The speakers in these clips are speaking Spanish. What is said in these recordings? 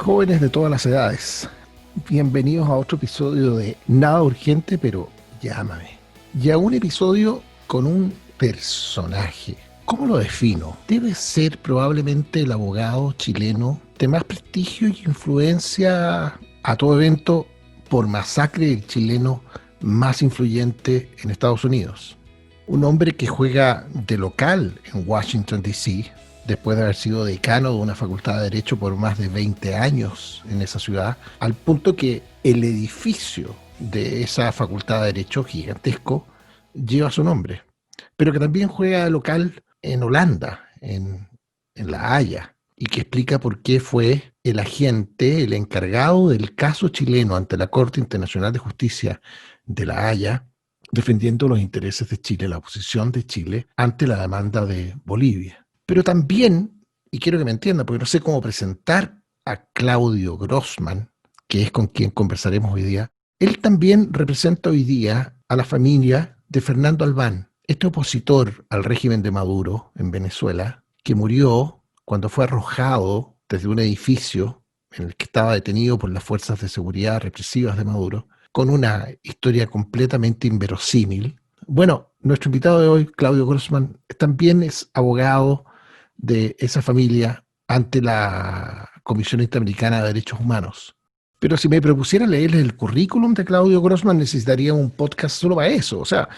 Jóvenes de todas las edades, bienvenidos a otro episodio de Nada Urgente, pero llámame. Y a un episodio con un personaje. ¿Cómo lo defino? Debe ser probablemente el abogado chileno de más prestigio y influencia a todo evento por masacre del chileno más influyente en Estados Unidos. Un hombre que juega de local en Washington, D.C., después de haber sido decano de una facultad de Derecho por más de 20 años en esa ciudad, al punto que el edificio de esa facultad de Derecho, gigantesco, lleva su nombre. Pero que también juega de local en Holanda, en La Haya, y que explica por qué fue el agente, el encargado del caso chileno ante la Corte Internacional de Justicia de La Haya, defendiendo los intereses de Chile, la posición de Chile ante la demanda de Bolivia. Pero también, y quiero que me entiendan, porque no sé cómo presentar a Claudio Grossman, que es con quien conversaremos hoy día, él también representa hoy día a la familia de Fernando Albán, este opositor al régimen de Maduro en Venezuela, que murió cuando fue arrojado desde un edificio en el que estaba detenido por las fuerzas de seguridad represivas de Maduro, con una historia completamente inverosímil. Bueno, nuestro invitado de hoy, Claudio Grossman, también es abogado de esa familia ante la Comisión Interamericana de Derechos Humanos. Pero si me propusiera leerles el currículum de Claudio Grossman, necesitaría un podcast solo para eso. O sea,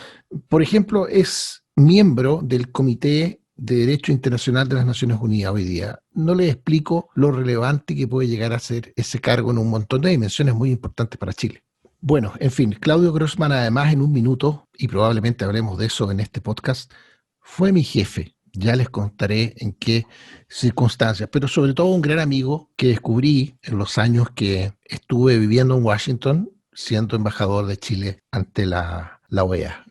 por ejemplo, es miembro del Comité de Derecho Internacional de las Naciones Unidas hoy día. No les explico lo relevante que puede llegar a ser ese cargo en un montón de dimensiones muy importantes para Chile. Bueno, en fin, Claudio Grossman, además, en un minuto, y probablemente hablemos de eso en este podcast, fue mi jefe. Ya les contaré en qué circunstancias, pero sobre todo un gran amigo que descubrí en los años que estuve viviendo en Washington, siendo embajador de Chile ante la OEA.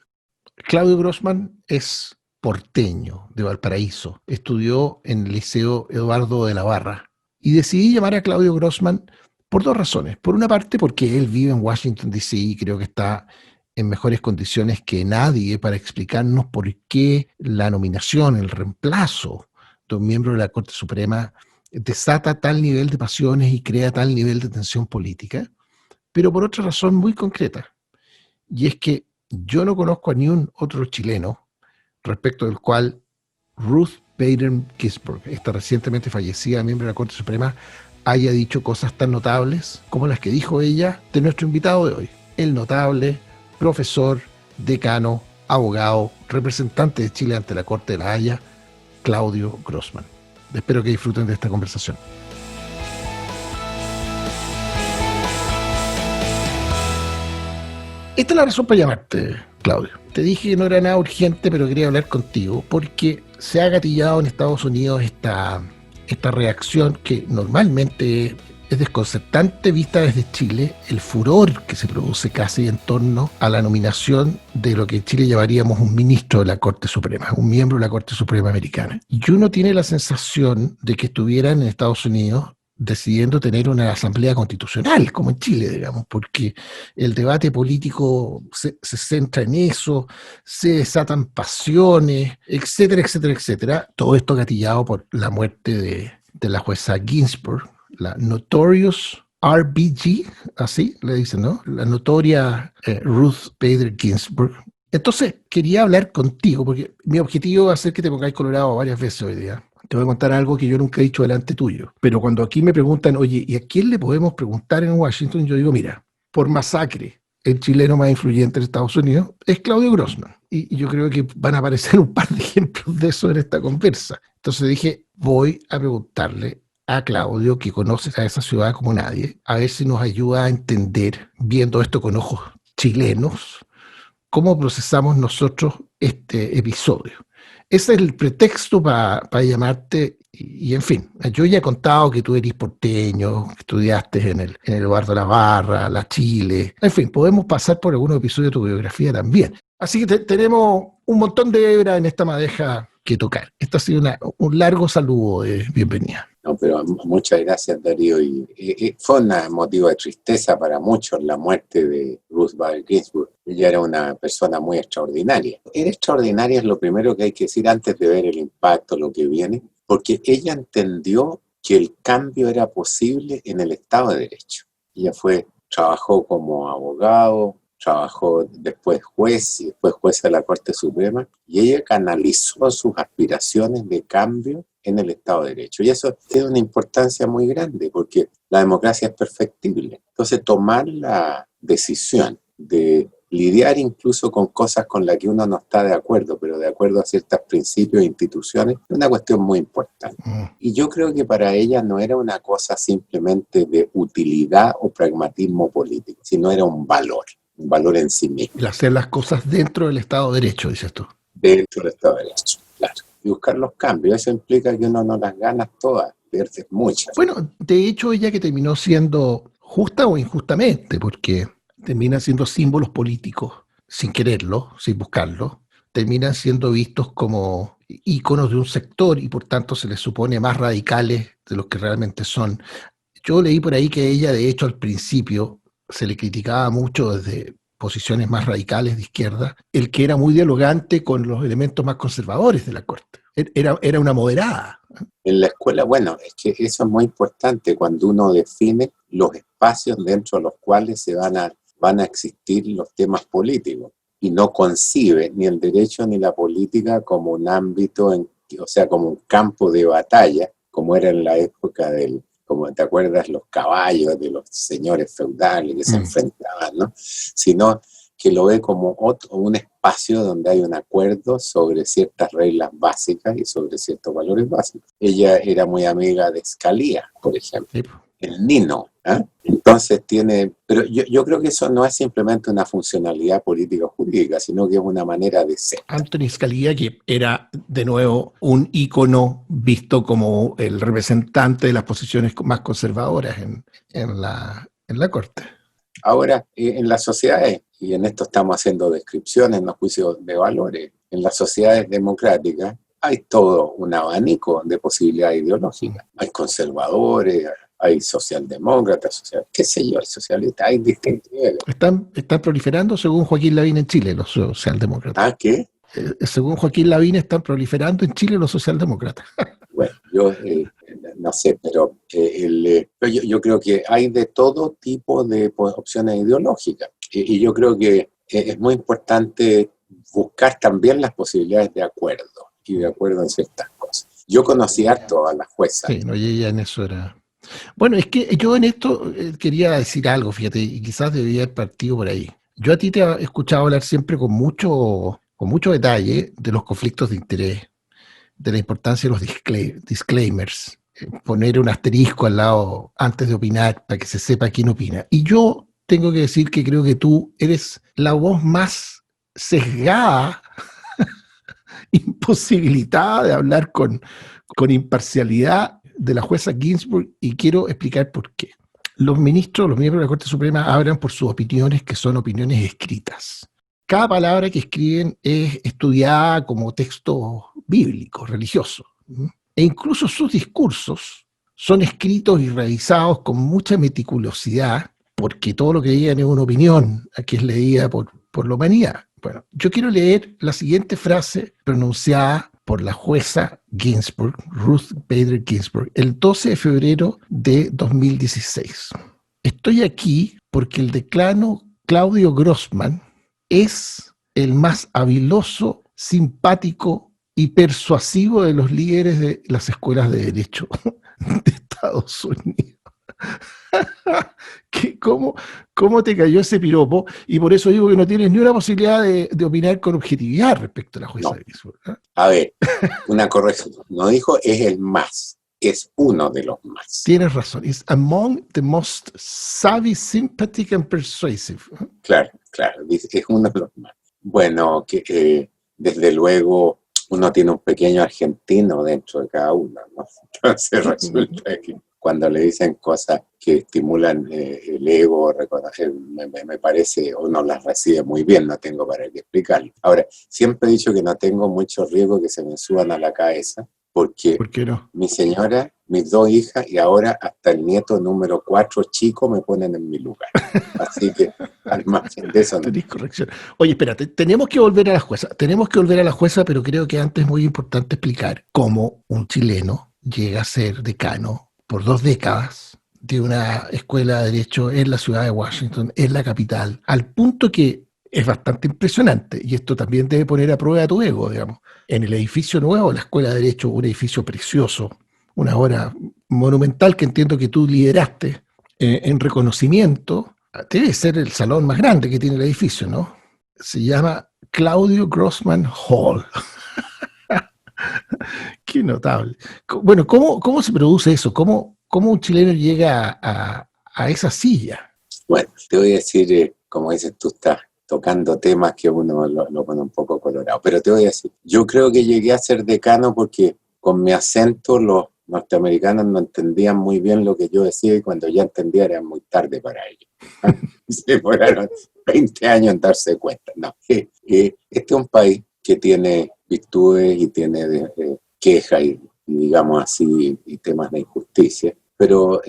Claudio Grossman es porteño de Valparaíso, estudió en el Liceo Eduardo de la Barra y decidí llamar a Claudio Grossman por dos razones. Por una parte, porque él vive en Washington, D.C. y creo que está en mejores condiciones que nadie para explicarnos por qué la nominación, el reemplazo de un miembro de la Corte Suprema desata tal nivel de pasiones y crea tal nivel de tensión política, pero por otra razón muy concreta, y es que yo no conozco a ni un otro chileno respecto del cual Ruth Bader Ginsburg, esta recientemente fallecida miembro de la Corte Suprema, haya dicho cosas tan notables como las que dijo ella de nuestro invitado de hoy, el notable profesor, decano, abogado, representante de Chile ante la Corte de La Haya, Claudio Grossman. Espero que disfruten de esta conversación. Esta es la razón para llamarte, Claudio. Te dije que no era nada urgente, pero quería hablar contigo porque se ha gatillado en Estados Unidos esta reacción que normalmente es desconcertante vista desde Chile, el furor que se produce casi en torno a la nominación de lo que en Chile llamaríamos un ministro de la Corte Suprema, un miembro de la Corte Suprema americana. Y uno tiene la sensación de que estuvieran en Estados Unidos decidiendo tener una asamblea constitucional, como en Chile, digamos, porque el debate político se centra en eso, se desatan pasiones, etcétera, etcétera, etcétera. Todo esto gatillado por la muerte de la jueza Ginsburg, la Notorious RBG, así le dicen, ¿no? La notoria Ruth Bader Ginsburg. Entonces, quería hablar contigo, porque mi objetivo va a ser que te pongáis colorado varias veces hoy día. Te voy a contar algo que yo nunca he dicho delante tuyo. Pero cuando aquí me preguntan, oye, ¿y a quién le podemos preguntar en Washington? Yo digo, mira, por masacre, el chileno más influyente en Estados Unidos es Claudio Grossman. Y yo creo que van a aparecer un par de ejemplos de eso en esta conversa. Entonces dije, voy a preguntarle a Claudio, que conoce a esa ciudad como nadie, a ver si nos ayuda a entender, viendo esto con ojos chilenos, cómo procesamos nosotros este episodio. Ese es el pretexto para llamarte y, en fin, yo ya he contado que tú eres porteño, que estudiaste en el Eduardo La Barra, la Chile, en fin, podemos pasar por algunos episodios de tu biografía también. Así que tenemos un montón de hebra en esta madeja que tocar. Esto ha sido un largo saludo de bienvenida. No, pero muchas gracias, Darío. Y fue un motivo de tristeza para muchos la muerte de Ruth Bader Ginsburg. Ella era una persona muy extraordinaria. Era extraordinaria, es lo primero que hay que decir antes de ver el impacto, lo que viene, porque ella entendió que el cambio era posible en el Estado de Derecho. Ella trabajó como abogado, trabajó después juez y después jueza de la Corte Suprema, y ella canalizó sus aspiraciones de cambio en el Estado de Derecho. Y eso tiene una importancia muy grande, porque la democracia es perfectible. Entonces, tomar la decisión de lidiar incluso con cosas con las que uno no está de acuerdo, pero de acuerdo a ciertos principios e instituciones, es una cuestión muy importante. Y yo creo que para ella no era una cosa simplemente de utilidad o pragmatismo político, sino era un valor en sí mismo. Y hacer las cosas dentro del Estado de Derecho, dices tú. Dentro del Estado de Derecho, claro. Y buscar los cambios, eso implica que uno no las gana todas, pierde muchas. Bueno, de hecho, ella que terminó siendo justa o injustamente, porque terminan siendo símbolos políticos, sin quererlo, sin buscarlo, terminan siendo vistos como íconos de un sector y por tanto se les supone más radicales de los que realmente son. Yo leí por ahí que ella, de hecho, al principio se le criticaba mucho desde posiciones más radicales de izquierda, el que era muy dialogante con los elementos más conservadores de la corte. Era una moderada. En la escuela, bueno, es que eso es muy importante cuando uno define los espacios dentro de los cuales van a existir los temas políticos y no concibe ni el derecho ni la política como un ámbito, o sea, como un campo de batalla, como era en la época como te acuerdas, los caballos de los señores feudales que se enfrentaban, ¿no? Sino que lo ve como un espacio donde hay un acuerdo sobre ciertas reglas básicas y sobre ciertos valores básicos. Ella era muy amiga de Scalia, por ejemplo, Sí. el Nino, ¿eh? Entonces pero yo creo que eso no es simplemente una funcionalidad política o jurídica, sino que es una manera de ser. Anthony Scalia, que era de nuevo un ícono visto como el representante de las posiciones más conservadoras en la corte. Ahora, en las sociedades, y en esto estamos haciendo descripciones, no juicios de valores, en las sociedades democráticas hay todo un abanico de posibilidades ideológicas. Hay conservadores, hay socialdemócratas, qué sé yo, hay socialistas, hay distintos niveles. Están proliferando, según Joaquín Lavín, en Chile, los socialdemócratas. ¿Ah, qué? Según Joaquín Lavín, están proliferando en Chile los socialdemócratas. Bueno, yo no sé, pero yo creo que hay de todo tipo de opciones ideológicas. Y yo creo que es muy importante buscar también las posibilidades de acuerdo, y de acuerdo en ciertas cosas. Yo conocí harto a la jueza. Sí, no, y ella en eso era... Bueno, es que yo en esto quería decir algo, fíjate, y quizás debía haber partido por ahí. Yo a ti te he escuchado hablar siempre con mucho detalle de los conflictos de interés, de la importancia de los disclaimers, poner un asterisco al lado antes de opinar para que se sepa quién opina. Y yo tengo que decir que creo que tú eres la voz más sesgada, imposibilitada de hablar con imparcialidad de la jueza Ginsburg, y quiero explicar por qué. Los miembros de la Corte Suprema hablan por sus opiniones, que son opiniones escritas. Cada palabra que escriben es estudiada como texto bíblico, religioso. E incluso sus discursos son escritos y revisados con mucha meticulosidad, porque todo lo que digan es una opinión que es leída por la humanidad. Bueno, yo quiero leer la siguiente frase pronunciada por la jueza Ginsburg, Ruth Bader Ginsburg, el 12 de febrero de 2016. Estoy aquí porque el decano Claudio Grossman es el más habiloso, simpático y persuasivo de los líderes de las escuelas de derecho de Estados Unidos. ¿Cómo te cayó ese piropo? Y por eso digo que no tienes ni una posibilidad de opinar con objetividad respecto a la jueza de Ginsburg, ¿eh? A ver, una corrección. No dijo es el más, es uno de los más. Tienes razón. It's among the most savvy, sympathetic and persuasive. Claro, es uno de los más. Bueno, que desde luego uno tiene un pequeño argentino dentro de cada uno, ¿no? Entonces resulta que cuando le dicen cosas que estimulan el ego, me parece, uno las recibe muy bien, no tengo para qué explicarlo. Ahora, siempre he dicho que no tengo mucho riesgo que se me suban a la cabeza, porque ¿por qué no? Mi señora, mis dos hijas y ahora hasta el nieto número 4 chico me ponen en mi lugar. Así que, al margen de eso no. Tenés corrección. Oye, espérate, tenemos que volver a la jueza, pero creo que antes es muy importante explicar cómo un chileno llega a ser decano por 2 décadas de una escuela de derecho en la ciudad de Washington, en la capital, al punto que es bastante impresionante, y esto también debe poner a prueba tu ego, digamos. En el edificio nuevo, la escuela de derecho, un edificio precioso, una obra monumental que entiendo que tú lideraste en reconocimiento, debe ser el salón más grande que tiene el edificio, ¿no? Se llama Claudio Grossman Hall. Qué notable. Bueno, ¿cómo se produce eso? ¿Cómo un chileno llega a esa silla? Bueno, te voy a decir, como dices, tú estás tocando temas que uno lo pone un poco colorado, pero te voy a decir, yo creo que llegué a ser decano porque con mi acento los norteamericanos no entendían muy bien lo que yo decía, y cuando ya entendía era muy tarde para ellos. Se demoraron 20 años en darse cuenta. No, este es un país que tiene virtudes y tiene quejas y, digamos así, y temas de injusticia, pero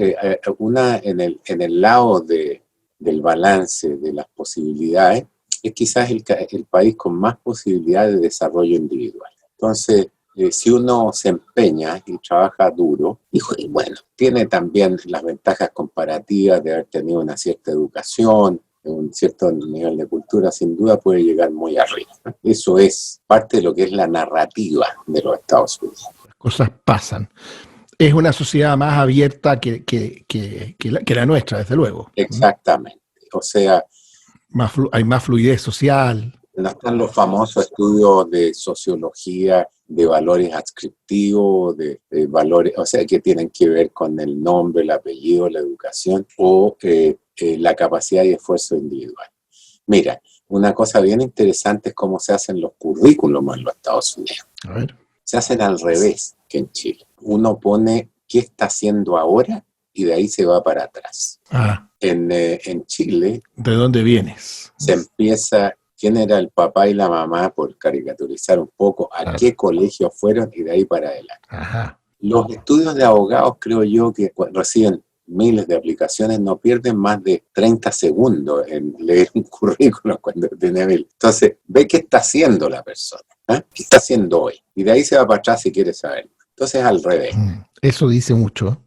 una en el lado del balance de las posibilidades es quizás el país con más posibilidades de desarrollo individual. Entonces, si uno se empeña y trabaja duro, y bueno, tiene también las ventajas comparativas de haber tenido una cierta educación, un cierto nivel de cultura, sin duda puede llegar muy arriba. Eso es parte de lo que es la narrativa de los Estados Unidos. Las cosas pasan. Es una sociedad más abierta que la nuestra, desde luego. Exactamente. O sea, Hay más fluidez social. no están los famosos estudios de sociología de valores adscriptivos, de valores, o sea, que tienen que ver con el nombre, el apellido, la educación o la capacidad y esfuerzo individual. Mira, una cosa bien interesante es cómo se hacen los currículums en los Estados Unidos. A ver. Se hacen al revés que en Chile. Uno pone qué está haciendo ahora y de ahí se va para atrás. En Chile... ¿De dónde vienes? Se empieza... ¿Quién era el papá y la mamá? Por caricaturizar un poco, a qué colegio fueron y de ahí para adelante. Ajá. Los estudios de abogados, creo yo, que reciben miles de aplicaciones, no pierden más de 30 segundos en leer un currículum cuando tiene 1000. Entonces, ve qué está haciendo la persona, qué está haciendo hoy. Y de ahí se va para atrás si quiere saberlo. Entonces, al revés. Eso dice mucho.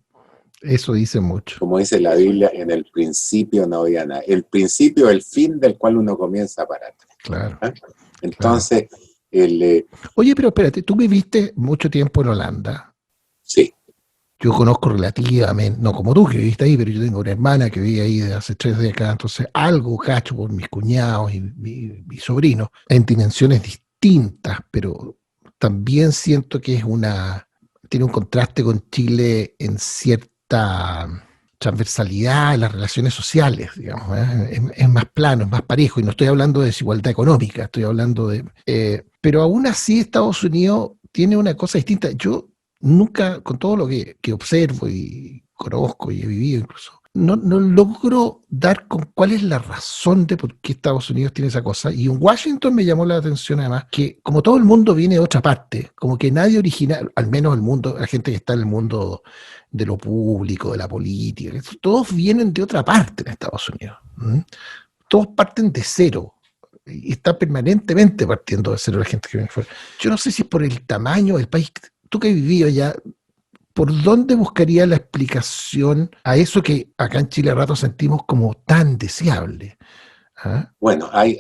Eso dice mucho. Como dice la Biblia, en el principio no había nada. El principio es el fin del cual uno comienza para atrás. Claro. Entonces, claro. Oye, pero espérate, tú viviste mucho tiempo en Holanda. Sí. Yo conozco relativamente, no como tú que viviste ahí, pero yo tengo una hermana que vive ahí desde hace 3 décadas, entonces algo cacho por mis cuñados y mi sobrino, en dimensiones distintas, pero también siento que tiene un contraste con Chile en cierta transversalidad en las relaciones sociales, digamos, es más plano, es más parejo, y no estoy hablando de desigualdad económica, estoy hablando pero aún así Estados Unidos tiene una cosa distinta. Yo nunca, con todo lo que observo y conozco y he vivido incluso, no logro dar con cuál es la razón de por qué Estados Unidos tiene esa cosa. Y en Washington me llamó la atención además que como todo el mundo viene de otra parte, como que nadie original, al menos el mundo, la gente que está en el mundo de lo público, de la política, todos vienen de otra parte en Estados Unidos. Todos parten de cero. Y está permanentemente partiendo de cero la gente que viene fuera. Yo no sé si es por el tamaño del país. Tú que has vivido allá, ¿por dónde buscaría la explicación a eso que acá en Chile a rato sentimos como tan deseable? Bueno, hay,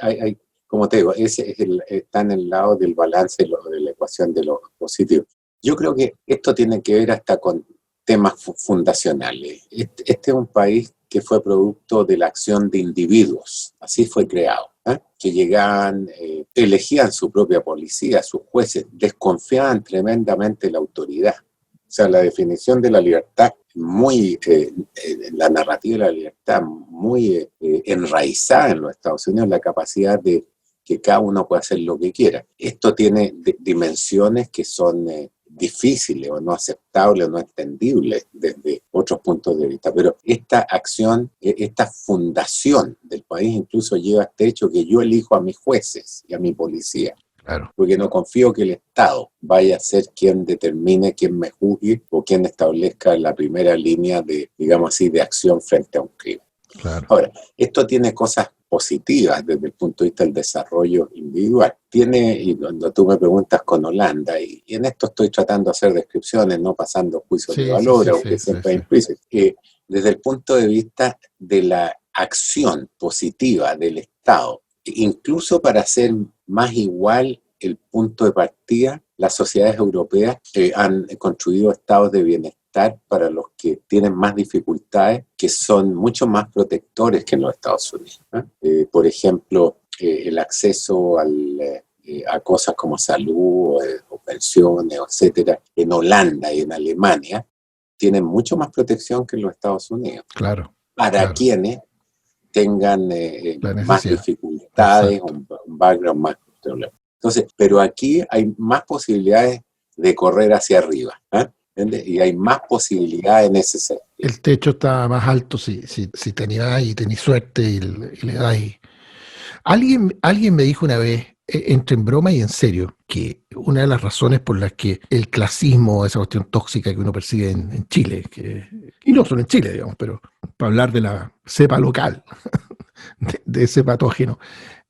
como te digo, ese es está en el lado del balance de la ecuación de lo positivo. Yo creo que esto tiene que ver hasta con temas fundacionales. Este es un país que fue producto de la acción de individuos, así fue creado, que llegaban, elegían su propia policía, sus jueces, desconfiaban tremendamente de la autoridad. O sea, la definición de la libertad, la narrativa de la libertad, muy enraizada en los Estados Unidos, la capacidad de que cada uno pueda hacer lo que quiera. Esto tiene dimensiones que son difíciles o no aceptables o no entendibles desde otros puntos de vista. Pero esta acción, esta fundación del país incluso lleva a este hecho que yo elijo a mis jueces y a mi policía. Claro. Porque no confío que el Estado vaya a ser quien determine, quien me juzgue o quien establezca la primera línea de, digamos así, de acción frente a un crimen. Claro. Ahora, esto tiene cosas positivas desde el punto de vista del desarrollo individual. Y cuando tú me preguntas con Holanda, y en esto estoy tratando de hacer descripciones, no pasando juicios de valor, aunque siempre hay implícitos, desde el punto de vista de la acción positiva del Estado, incluso para hacer más igual el punto de partida, las sociedades europeas han construido estados de bienestar para los que tienen más dificultades, que son mucho más protectores que en los Estados Unidos. Por ejemplo, el acceso a cosas como salud o pensiones, etcétera, en Holanda y en Alemania, tienen mucho más protección que en los Estados Unidos. Claro. Para quienes tengan más dificultades, un background más problema. Entonces, pero aquí hay más posibilidades de correr hacia arriba, ¿entiendes? Y hay más posibilidades en ese sentido. El techo está más alto si te animás y tenés suerte y le das. Alguien me dijo una vez, entre en broma y en serio, que una de las razones por las que el clasismo, esa cuestión tóxica que uno percibe en Chile, y no solo en Chile, digamos, pero para hablar de la cepa local, de ese patógeno,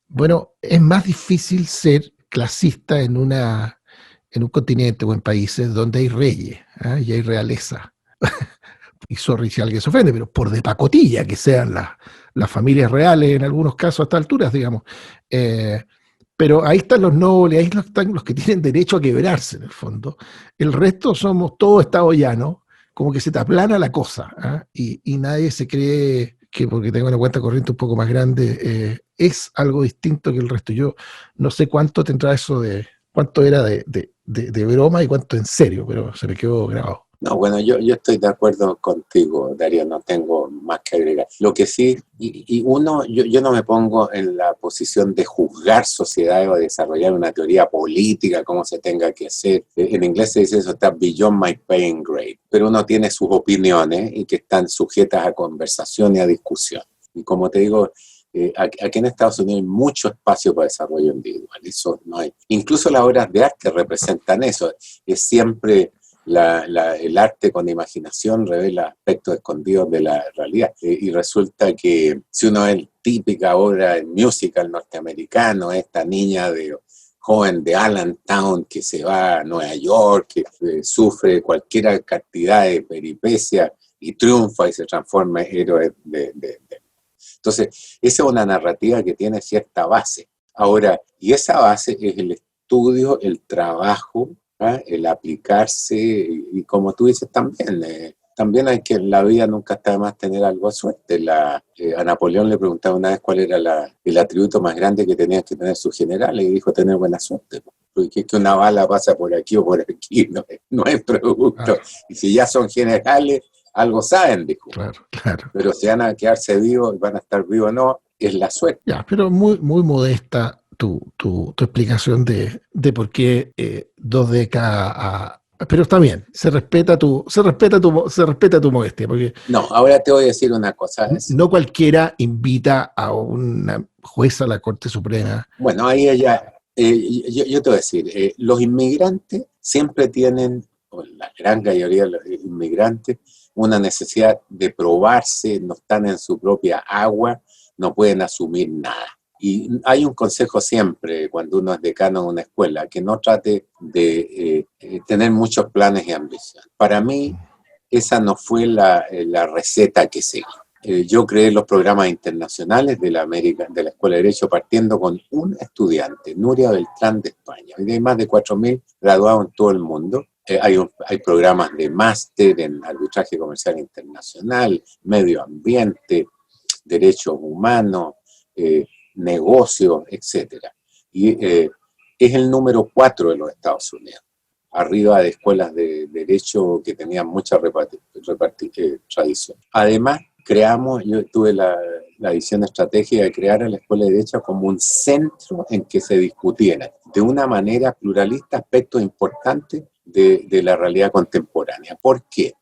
bueno, es más difícil ser clasista en un continente o en países donde hay reyes y hay realeza. Y sorry si alguien se ofende, pero por de pacotilla que sean las familias reales en algunos casos a estas alturas, digamos. Pero ahí están los nobles, ahí están los que tienen derecho a quebrarse en el fondo. El resto somos todo estado llano, como que se te aplana la cosa, y nadie se cree que porque tenga una cuenta corriente un poco más grande es algo distinto que el resto. Yo no sé cuánto tendrá eso cuánto era de broma y cuánto en serio, pero se me quedó grabado. No, bueno, yo estoy de acuerdo contigo, Darío, no tengo más que agregar. Lo que sí, yo no me pongo en la posición de juzgar sociedades o desarrollar una teoría política, cómo se tenga que hacer. En inglés se dice eso, está beyond my paying grade, pero uno tiene sus opiniones y que están sujetas a conversación y a discusión. Y como te digo, aquí en Estados Unidos hay mucho espacio para desarrollo individual, eso no hay. Incluso las obras de arte representan eso, es siempre... el arte con imaginación revela aspectos escondidos de la realidad. Y resulta que si uno ve la típica obra en musical norteamericano, esta niña joven de Allentown que se va a Nueva York, que sufre cualquier cantidad de peripecias y triunfa y se transforma en héroe Entonces, esa es una narrativa que tiene cierta base. Ahora, y esa base es el estudio, el trabajo, el aplicarse, y como tú dices también hay que en la vida nunca está de más tener algo a suerte. A Napoleón le preguntaba una vez cuál era el atributo más grande que tenían que tener sus generales, y dijo tener buena suerte. Porque es que una bala pasa por aquí o por aquí, no es producto. Y si ya son generales, algo saben, dijo. Claro. Pero si van a quedarse vivos, van a estar vivos o no, es la suerte. Ya, pero muy, muy modesta tu explicación de por qué 2 décadas pero está bien, se respeta tu modestia, porque no, ahora te voy a decir una cosa. No cualquiera invita a una jueza a la Corte Suprema. Bueno, ahí yo te voy a decir, los inmigrantes siempre tienen, o la gran mayoría de los inmigrantes, una necesidad de probarse, no están en su propia agua, no pueden asumir nada. Y hay un consejo siempre cuando uno es decano en una escuela, que no trate de tener muchos planes y ambiciones. Para mí, esa no fue la receta que seguí. Yo creé los programas internacionales de la Escuela de Derecho partiendo con un estudiante, Nuria Beltrán de España. Hoy hay más de 4.000 graduados en todo el mundo. Hay programas de máster en arbitraje comercial internacional, medio ambiente, derechos humanos, negocios, etc. Y es el número 4 de los Estados Unidos, arriba de escuelas de derecho que tenían mucha tradición. Además, yo tuve la visión estratégica de crear a la Escuela de Derecho como un centro en que se discutieran de una manera pluralista aspectos importantes de la realidad contemporánea. ¿Por qué?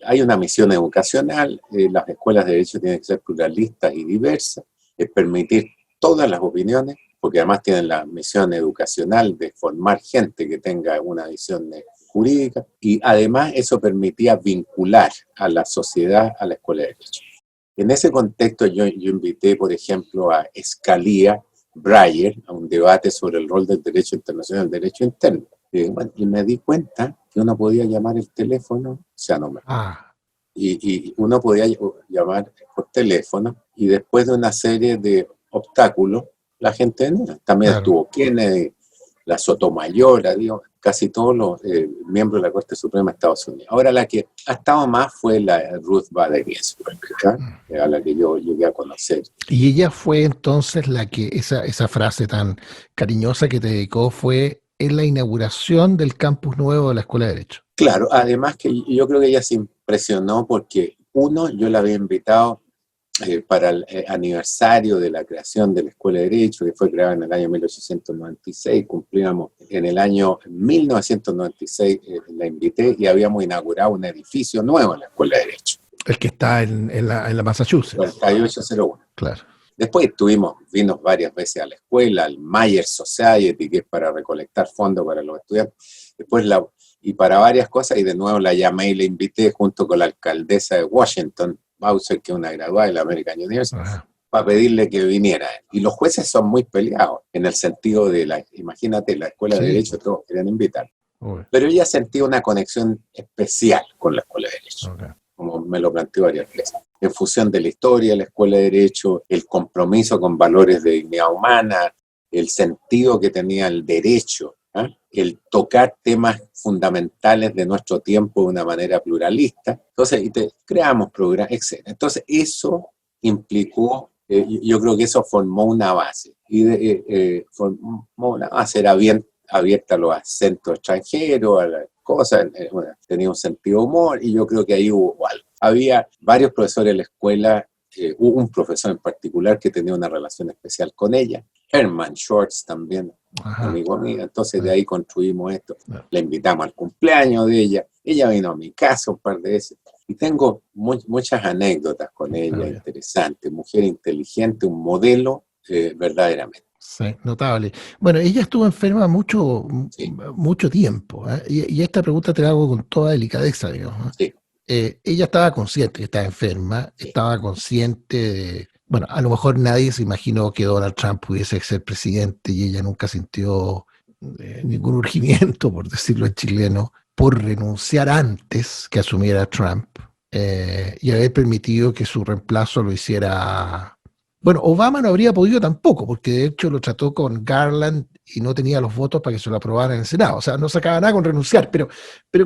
Hay una misión educacional, las escuelas de derecho tienen que ser pluralistas y diversas, es permitir todas las opiniones, porque además tienen la misión educacional de formar gente que tenga una visión jurídica, y además eso permitía vincular a la sociedad a la Escuela de Derecho. En ese contexto yo invité, por ejemplo, a Scalia Breyer a un debate sobre el rol del derecho internacional y el derecho interno. Bueno, y me di cuenta que uno podía llamar el teléfono, o sea, no me y uno podía llamar por teléfono y después de una serie de obstáculos, la gente venía. También claro. estuvo Kennedy, la Sotomayor, digo, casi todos los miembros de la Corte Suprema de Estados Unidos. Ahora la que ha estado más fue la Ruth Bader Ginsburg, a la que yo llegué a conocer. Y ella fue entonces la que, esa frase tan cariñosa que te dedicó fue en la inauguración del campus nuevo de la Escuela de Derecho. Claro, además que yo creo que ella se impresionó porque, uno, yo la había invitado para el aniversario de la creación de la Escuela de Derecho, que fue creada en el año 1896, cumplíamos en el año 1996, la invité y habíamos inaugurado un edificio nuevo en la Escuela de Derecho. El que está en la Massachusetts. 4801. Claro. Después vino varias veces a la escuela, al Mayer Society, que es para recolectar fondos para los estudiantes. Después y para varias cosas, y de nuevo la llamé y la invité junto con la alcaldesa de Washington, Bowser, que es una graduada de la American University, para pedirle que viniera. Y los jueces son muy peleados, en el sentido de imagínate, la Escuela de Derecho, todos querían invitar. Pero ella sentía una conexión especial con la Escuela de Derecho, como me lo planteó varias veces. En función de la historia de la Escuela de Derecho, el compromiso con valores de dignidad humana, el sentido que tenía el derecho, el tocar temas fundamentales de nuestro tiempo de una manera pluralista. Entonces, creamos programas, etc. Entonces, eso implicó, yo creo que eso formó una base. Y formó una base, era bien abierta a los acentos extranjeros, a las cosas, tenía un sentido de humor, y yo creo que ahí hubo algo. Había varios profesores en la escuela, hubo un profesor en particular que tenía una relación especial con ella, Herman Schwartz también, amigo mío. Entonces de ahí construimos esto. La invitamos al cumpleaños de ella vino a mi casa un par de veces, y tengo muchas anécdotas con ella, interesantes, mujer inteligente, un modelo verdaderamente. Sí, notable. Bueno, ella estuvo enferma mucho tiempo, y esta pregunta te la hago con toda delicadeza, digamos. Sí. Ella estaba consciente que estaba enferma, estaba consciente de... Bueno, a lo mejor nadie se imaginó que Donald Trump pudiese ser presidente y ella nunca sintió ningún urgimiento, por decirlo en chileno, por renunciar antes que asumiera Trump y haber permitido que su reemplazo lo hiciera... Bueno, Obama no habría podido tampoco, porque de hecho lo trató con Garland y no tenía los votos para que se lo aprobaran en el Senado. O sea, no sacaba nada con renunciar, pero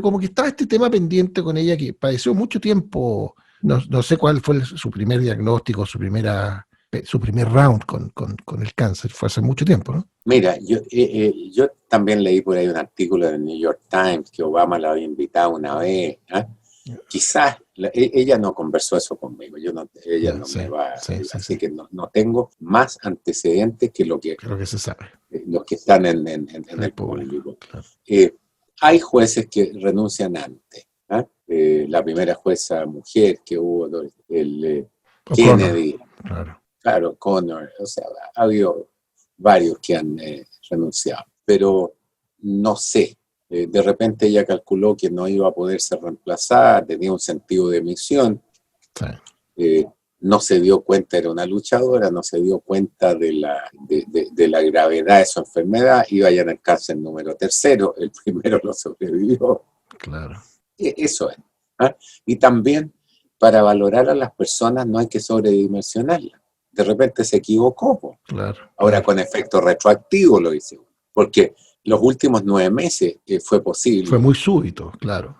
como que estaba este tema pendiente con ella que padeció mucho tiempo. No sé cuál fue su primer diagnóstico, su primer round con el cáncer. Fue hace mucho tiempo, ¿no? Mira, yo también leí por ahí un artículo del New York Times que Obama la había invitado una vez. Quizás ella no conversó eso conmigo, ella no me va, así que no tengo más antecedentes que lo que se sabe, los que están en el público. Claro. Hay jueces que renuncian antes. La primera jueza mujer que hubo, Kennedy, claro, Connor, o sea, ha habido varios que han renunciado, pero no sé. De repente ella calculó que no iba a poder ser reemplazada, tenía un sentido de misión, no se dio cuenta, era una luchadora, no se dio cuenta de la gravedad de su enfermedad, iba ya en el cáncer número 3, el primero lo sobrevivió. Claro. Eso es. Y también, para valorar a las personas no hay que sobredimensionarlas. De repente se equivocó. Ahora con efecto retroactivo lo hice, porque los últimos 9 meses fue posible. Fue muy súbito, claro.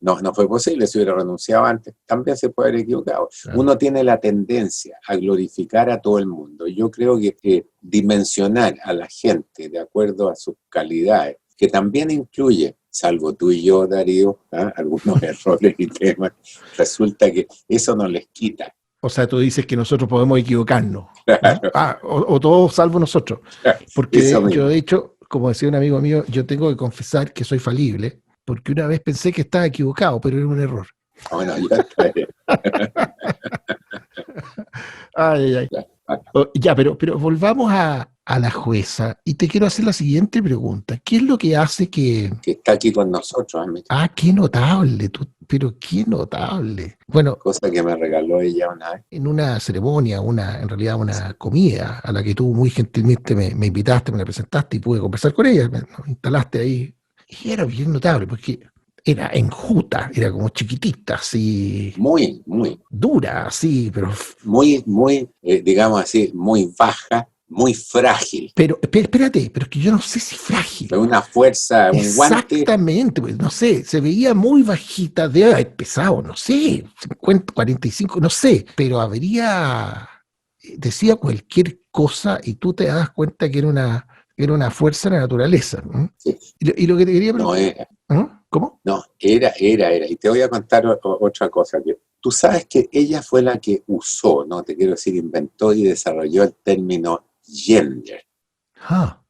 No fue posible, si hubiera renunciado antes, también se puede haber equivocado. Uno tiene la tendencia a glorificar a todo el mundo. Yo creo que dimensionar a la gente de acuerdo a sus calidades, que también incluye, salvo tú y yo, Darío, algunos errores y temas, resulta que eso no les quita. O sea, tú dices que nosotros podemos equivocarnos, claro. ¿no? O todos salvo nosotros. Porque yo, de hecho, como decía un amigo mío, yo tengo que confesar que soy falible, porque una vez pensé que estaba equivocado, pero era un error. Bueno, ya está bien. Ay. Ya, pero volvamos a a la jueza y te quiero hacer la siguiente pregunta. ¿Qué es lo que hace que... que está aquí con nosotros, Ah, qué notable, pero qué notable. Bueno, cosa que me regaló ella una vez. en una ceremonia, en realidad una comida a la que tú muy gentilmente me invitaste, me la presentaste y pude conversar con ella, nos instalaste ahí. Y era bien notable porque era enjuta, era como chiquitita, así, Muy, muy, dura, así, muy, digamos así, muy baja, muy frágil. pero espérate, pero es que yo no sé si frágil. De una fuerza, un guante. Exactamente, pues no sé, se veía muy bajita, debe haber pesado, no sé, 50, 45, no sé, pero decía cualquier cosa y tú te das cuenta que era una fuerza de la naturaleza, ¿no? Sí. Y lo que te quería No, preguntar, ¿no? ¿Cómo? no, era. Y te voy a contar otra cosa. Que tú sabes que ella fue la que usó, no te quiero decir inventó y desarrolló el término gender. Ah,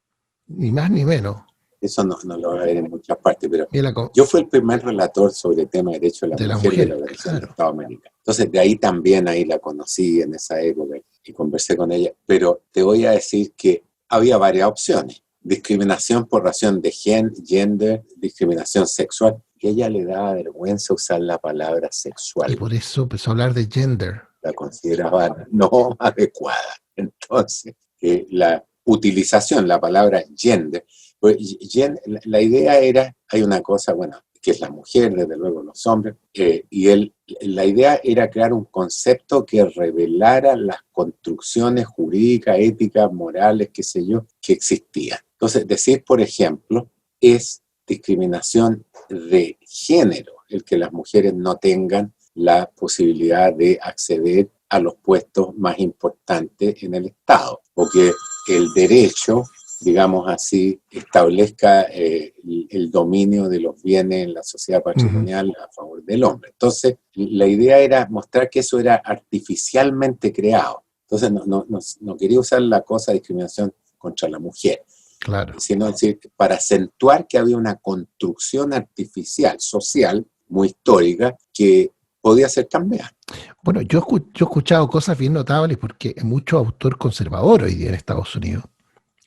ni más ni menos. Eso no lo va a ver en muchas partes, pero Y yo fui el primer relator sobre el tema de derechos de la de la mujer de la mujer, Organización del claro. Estado Americano. Entonces, de ahí también, ahí la conocí en esa época y conversé con ella. Pero te voy a decir que había varias opciones. Discriminación por razón de gender, discriminación sexual. Y a ella le daba vergüenza usar la palabra Y sexual. por eso empezó a hablar de gender. La consideraba no adecuada. Entonces, la utilización, la palabra gender, pues, la idea era, hay una cosa, bueno, que es la mujer, desde luego los hombres, la idea era crear un concepto que revelara las construcciones jurídicas, éticas, morales, qué sé yo, que existían. Entonces, decir, por ejemplo, es discriminación de género, el que las mujeres no tengan la posibilidad de acceder a los puestos más importantes en el Estado, o que el derecho, digamos así, establezca el dominio de los bienes en la sociedad patrimonial a favor del hombre. Entonces, la idea era mostrar que eso era artificialmente creado. Entonces, no quería usar la cosa de discriminación contra la mujer, Claro. sino decir, para acentuar que había una construcción artificial, social, muy histórica, que podía ser cambiada. Bueno, yo he escuchado cosas bien notables porque mucho autor conservador hoy día en Estados Unidos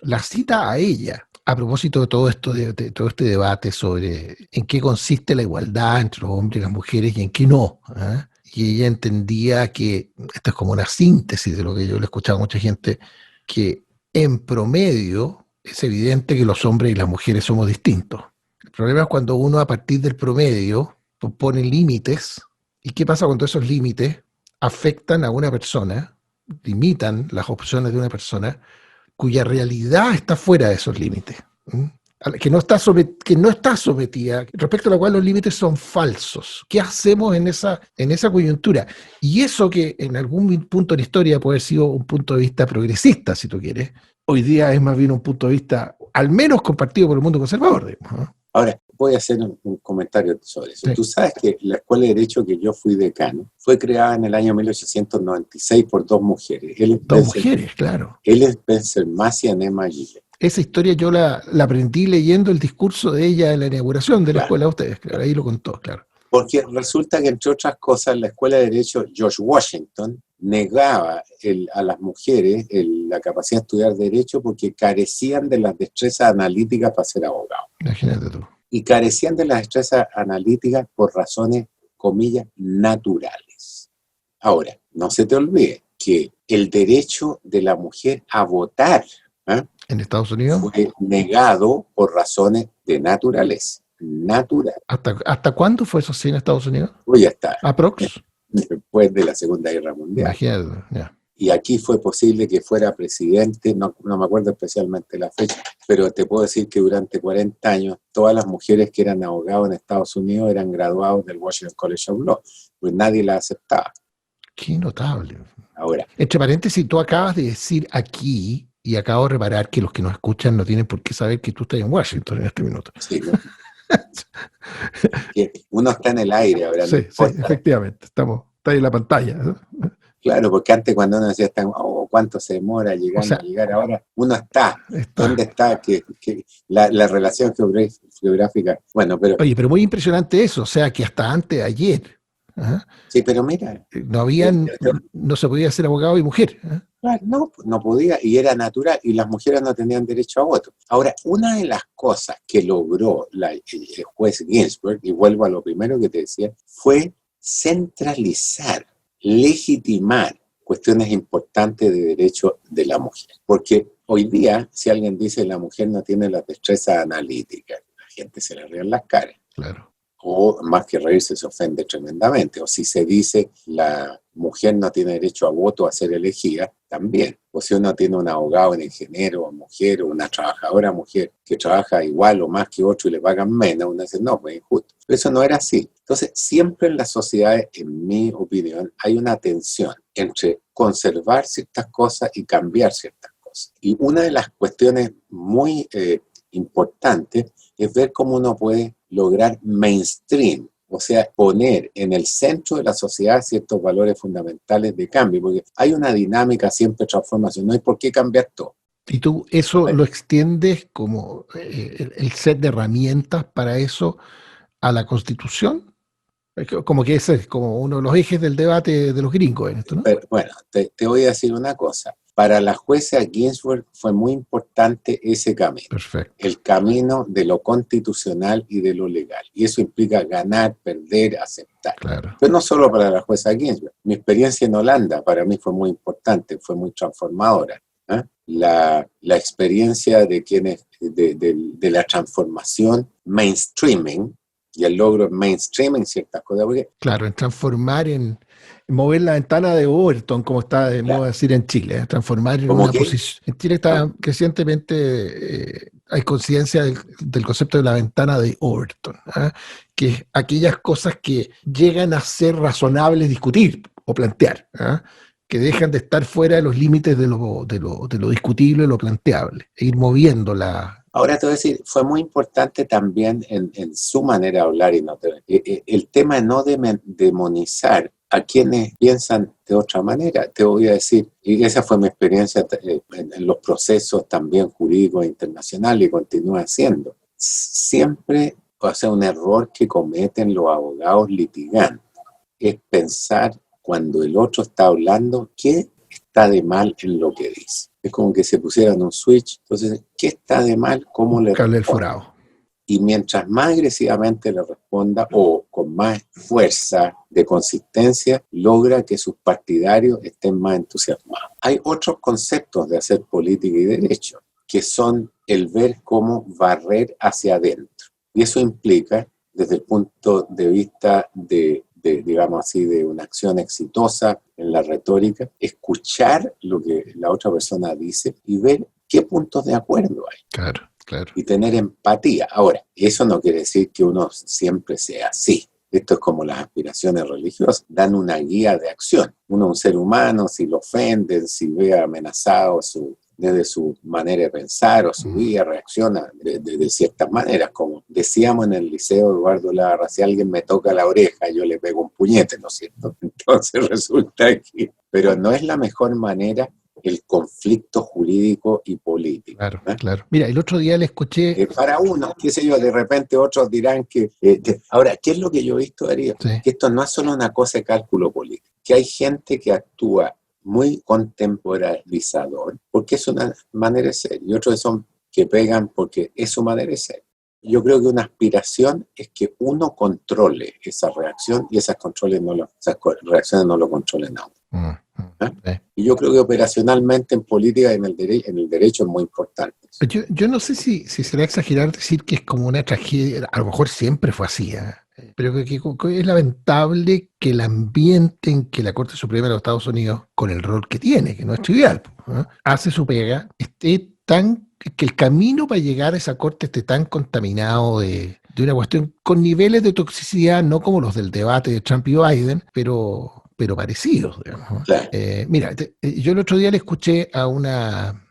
la cita a ella a propósito de todo esto, de todo este debate sobre en qué consiste la igualdad entre los hombres y las mujeres y en qué no. ¿Ah? Y ella entendía que, esto es como una síntesis de lo que yo le he escuchado a mucha gente, que en promedio es evidente que los hombres y las mujeres somos distintos. El problema es cuando uno a partir del promedio pone límites. ¿Y qué pasa cuando esos límites afectan a una persona, limitan las opciones de una persona cuya realidad está fuera de esos límites? Que no está sometida, respecto a la cual los límites son falsos. ¿Qué hacemos en esa coyuntura? Y eso que en algún punto de la historia puede haber sido un punto de vista progresista, si tú quieres, hoy día es más bien un punto de vista, al menos compartido por el mundo conservador, digamos, ¿no? Ahora, voy a hacer un comentario sobre eso. Sí. Tú sabes que la Escuela de Derecho que yo fui decano fue creada en el año 1896 por dos mujeres. Dos mujeres, claro. Ellen Spencer Massey y Emma Gillette. Esa historia yo la aprendí leyendo el discurso de ella en la inauguración de la escuela de ustedes, claro, ahí lo contó, claro. Porque resulta que, entre otras cosas, la Escuela de Derecho George Washington negaba a las mujeres la capacidad de estudiar Derecho porque carecían de las destrezas analíticas para ser abogados. Imagínate tú. Y carecían de las destrezas analíticas por razones, comillas, naturales. Ahora, no se te olvide que el derecho de la mujer a votar en Estados Unidos fue negado por razones de naturaleza. Natural. ¿Hasta cuándo fue eso así en Estados Unidos? Pues ya está. ¿Aprox? Después de la Segunda Guerra Mundial. Imagínate, ya. Y aquí fue posible que fuera presidente, no me acuerdo especialmente la fecha, pero te puedo decir que durante 40 años todas las mujeres que eran abogados en Estados Unidos eran graduados del Washington College of Law, pues nadie la aceptaba. Qué notable. Ahora, entre paréntesis, tú acabas de decir aquí, y acabo de reparar que los que nos escuchan no tienen por qué saber que tú estás en Washington en este minuto. Sí, ¿no? Que uno está en el aire ahora. Sí, sí, efectivamente, está ahí en la pantalla, ¿no? Claro, porque antes cuando uno decía, ¿cuánto se demora llegar? Ahora uno está. ¿Dónde está? Que la relación geográfica. Bueno, pero... Oye, pero muy impresionante eso, o sea, que hasta antes de ayer Ajá. Sí, pero mira, No eh, habían, no se podía ser abogado y mujer. ¿Eh? claro, no, no podía y era natural y las mujeres no tenían derecho a voto. Ahora, una de las cosas que logró el juez Ginsburg, y vuelvo a lo primero que te decía, fue centralizar, legitimar cuestiones importantes de derechos de la mujer. Porque hoy día, si alguien dice la mujer no tiene la destreza analítica, la gente se le ríe en las caras. Claro. O más que reírse se ofende tremendamente. O si se dice la mujer no tiene derecho a voto a ser elegida, también. O si uno tiene un abogado, un ingeniero, o mujer, o una trabajadora mujer que trabaja igual o más que otro y le pagan menos, uno dice, no, pues es injusto. Pero eso no era así. Entonces, siempre en las sociedades, en mi opinión, hay una tensión entre conservar ciertas cosas y cambiar ciertas cosas. Y una de las cuestiones muy importantes es ver cómo uno puede lograr mainstream, o sea, poner en el centro de la sociedad ciertos valores fundamentales de cambio, porque hay una dinámica siempre de transformación, no hay por qué cambiar todo. Y tú eso lo extiendes como el set de herramientas para eso a la Constitución. Como que ese es como uno de los ejes del debate de los gringos en esto, ¿no? Pero, bueno, te voy a decir una cosa. Para la jueza Ginsburg fue muy importante ese camino, Perfecto. el camino de lo constitucional y de lo legal. Y eso implica ganar, perder, aceptar. Claro. Pero no solo para la jueza Ginsburg. Mi experiencia en Holanda para mí fue muy importante, fue muy transformadora. ¿Eh? La experiencia de quienes, de la transformación mainstreaming y el logro en mainstreaming ciertas cosas. Porque, claro, en transformar, en mover la ventana de Overton, como está de moda decir en Chile, transformar en una posición. En Chile está crecientemente, hay conciencia del concepto de la ventana de Overton, ¿eh? Que es aquellas cosas que llegan a ser razonables discutir o plantear, ¿eh? Que dejan de estar fuera de los límites de lo discutible, lo planteable, e ir moviéndola. Ahora te voy a decir, fue muy importante también en su manera de hablar y el tema de no demonizar a quienes piensan de otra manera. Te voy a decir, y esa fue mi experiencia en los procesos también jurídicos internacionales y continúa siendo. Siempre, o sea, un error que cometen los abogados litigantes es pensar cuando el otro está hablando qué está de mal en lo que dice. Es como que se pusieran un switch. Entonces, ¿qué está de mal? ¿Cómo le Cable responde? el forado. Y mientras más agresivamente le responda o con más fuerza de consistencia, logra que sus partidarios estén más entusiasmados. Hay otros conceptos de hacer política y derecho, que son el ver cómo barrer hacia adentro. Y eso implica, desde el punto de vista digamos así, de una acción exitosa en la retórica, escuchar lo que la otra persona dice y ver qué puntos de acuerdo hay. Claro, claro. Y tener empatía. Ahora, eso no quiere decir que uno siempre sea así. Esto es como las aspiraciones religiosas, dan una guía de acción. Uno es un ser humano, si lo ofenden, si ve amenazado desde su manera de pensar o su vida, reacciona de ciertas maneras. Como decíamos en el liceo Eduardo Larra, si alguien me toca la oreja, yo le pego un puñete, ¿no es cierto? Entonces resulta que... Pero no es la mejor manera el conflicto jurídico y político. Claro, claro. Mira, el otro día le escuché... para uno, qué sé yo, de repente otros dirán que... ahora, ¿qué es lo que yo he visto, Darío? Sí. Que esto no es solo una cosa de cálculo político, que hay gente que actúa muy contemporarizador, porque es una manera de ser, y otros son que pegan porque es su manera de ser. Yo creo que una aspiración es que uno controle esa reacción y esas reacciones no lo controlen a uno. Y yo creo que operacionalmente en política y en el derecho es muy importante. Yo no sé si será exagerar decir que es como una tragedia, a lo mejor siempre fue así, pero que es lamentable que el ambiente en que la Corte Suprema de los Estados Unidos, con el rol que tiene, que no es trivial, hace su pega, que el camino para llegar a esa Corte esté tan contaminado de una cuestión con niveles de toxicidad, no como los del debate de Trump y Biden, pero parecidos, digamos. Claro. Mira, yo el otro día le escuché a una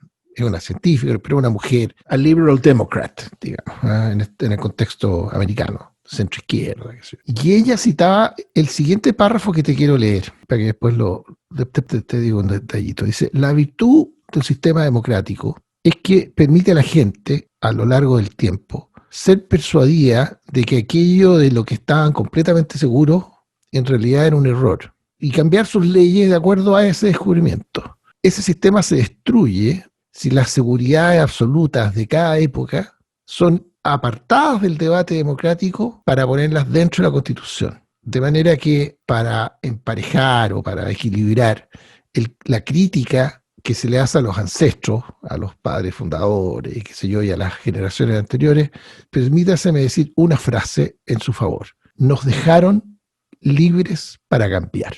científica, pero una mujer, a liberal democrat, digamos, en el contexto americano, centro izquierda. Y ella citaba el siguiente párrafo que te quiero leer, para que después te digo un detallito. Dice, la virtud del sistema democrático es que permite a la gente, a lo largo del tiempo, ser persuadida de que aquello de lo que estaban completamente seguros en realidad era un error y cambiar sus leyes de acuerdo a ese descubrimiento. Ese sistema se destruye si las seguridades absolutas de cada época son apartadas del debate democrático para ponerlas dentro de la Constitución. De manera que para emparejar o para equilibrar la crítica que se le hace a los ancestros, a los padres fundadores, qué sé yo, y a las generaciones anteriores, permítaseme decir una frase en su favor. Nos dejaron libres para cambiar.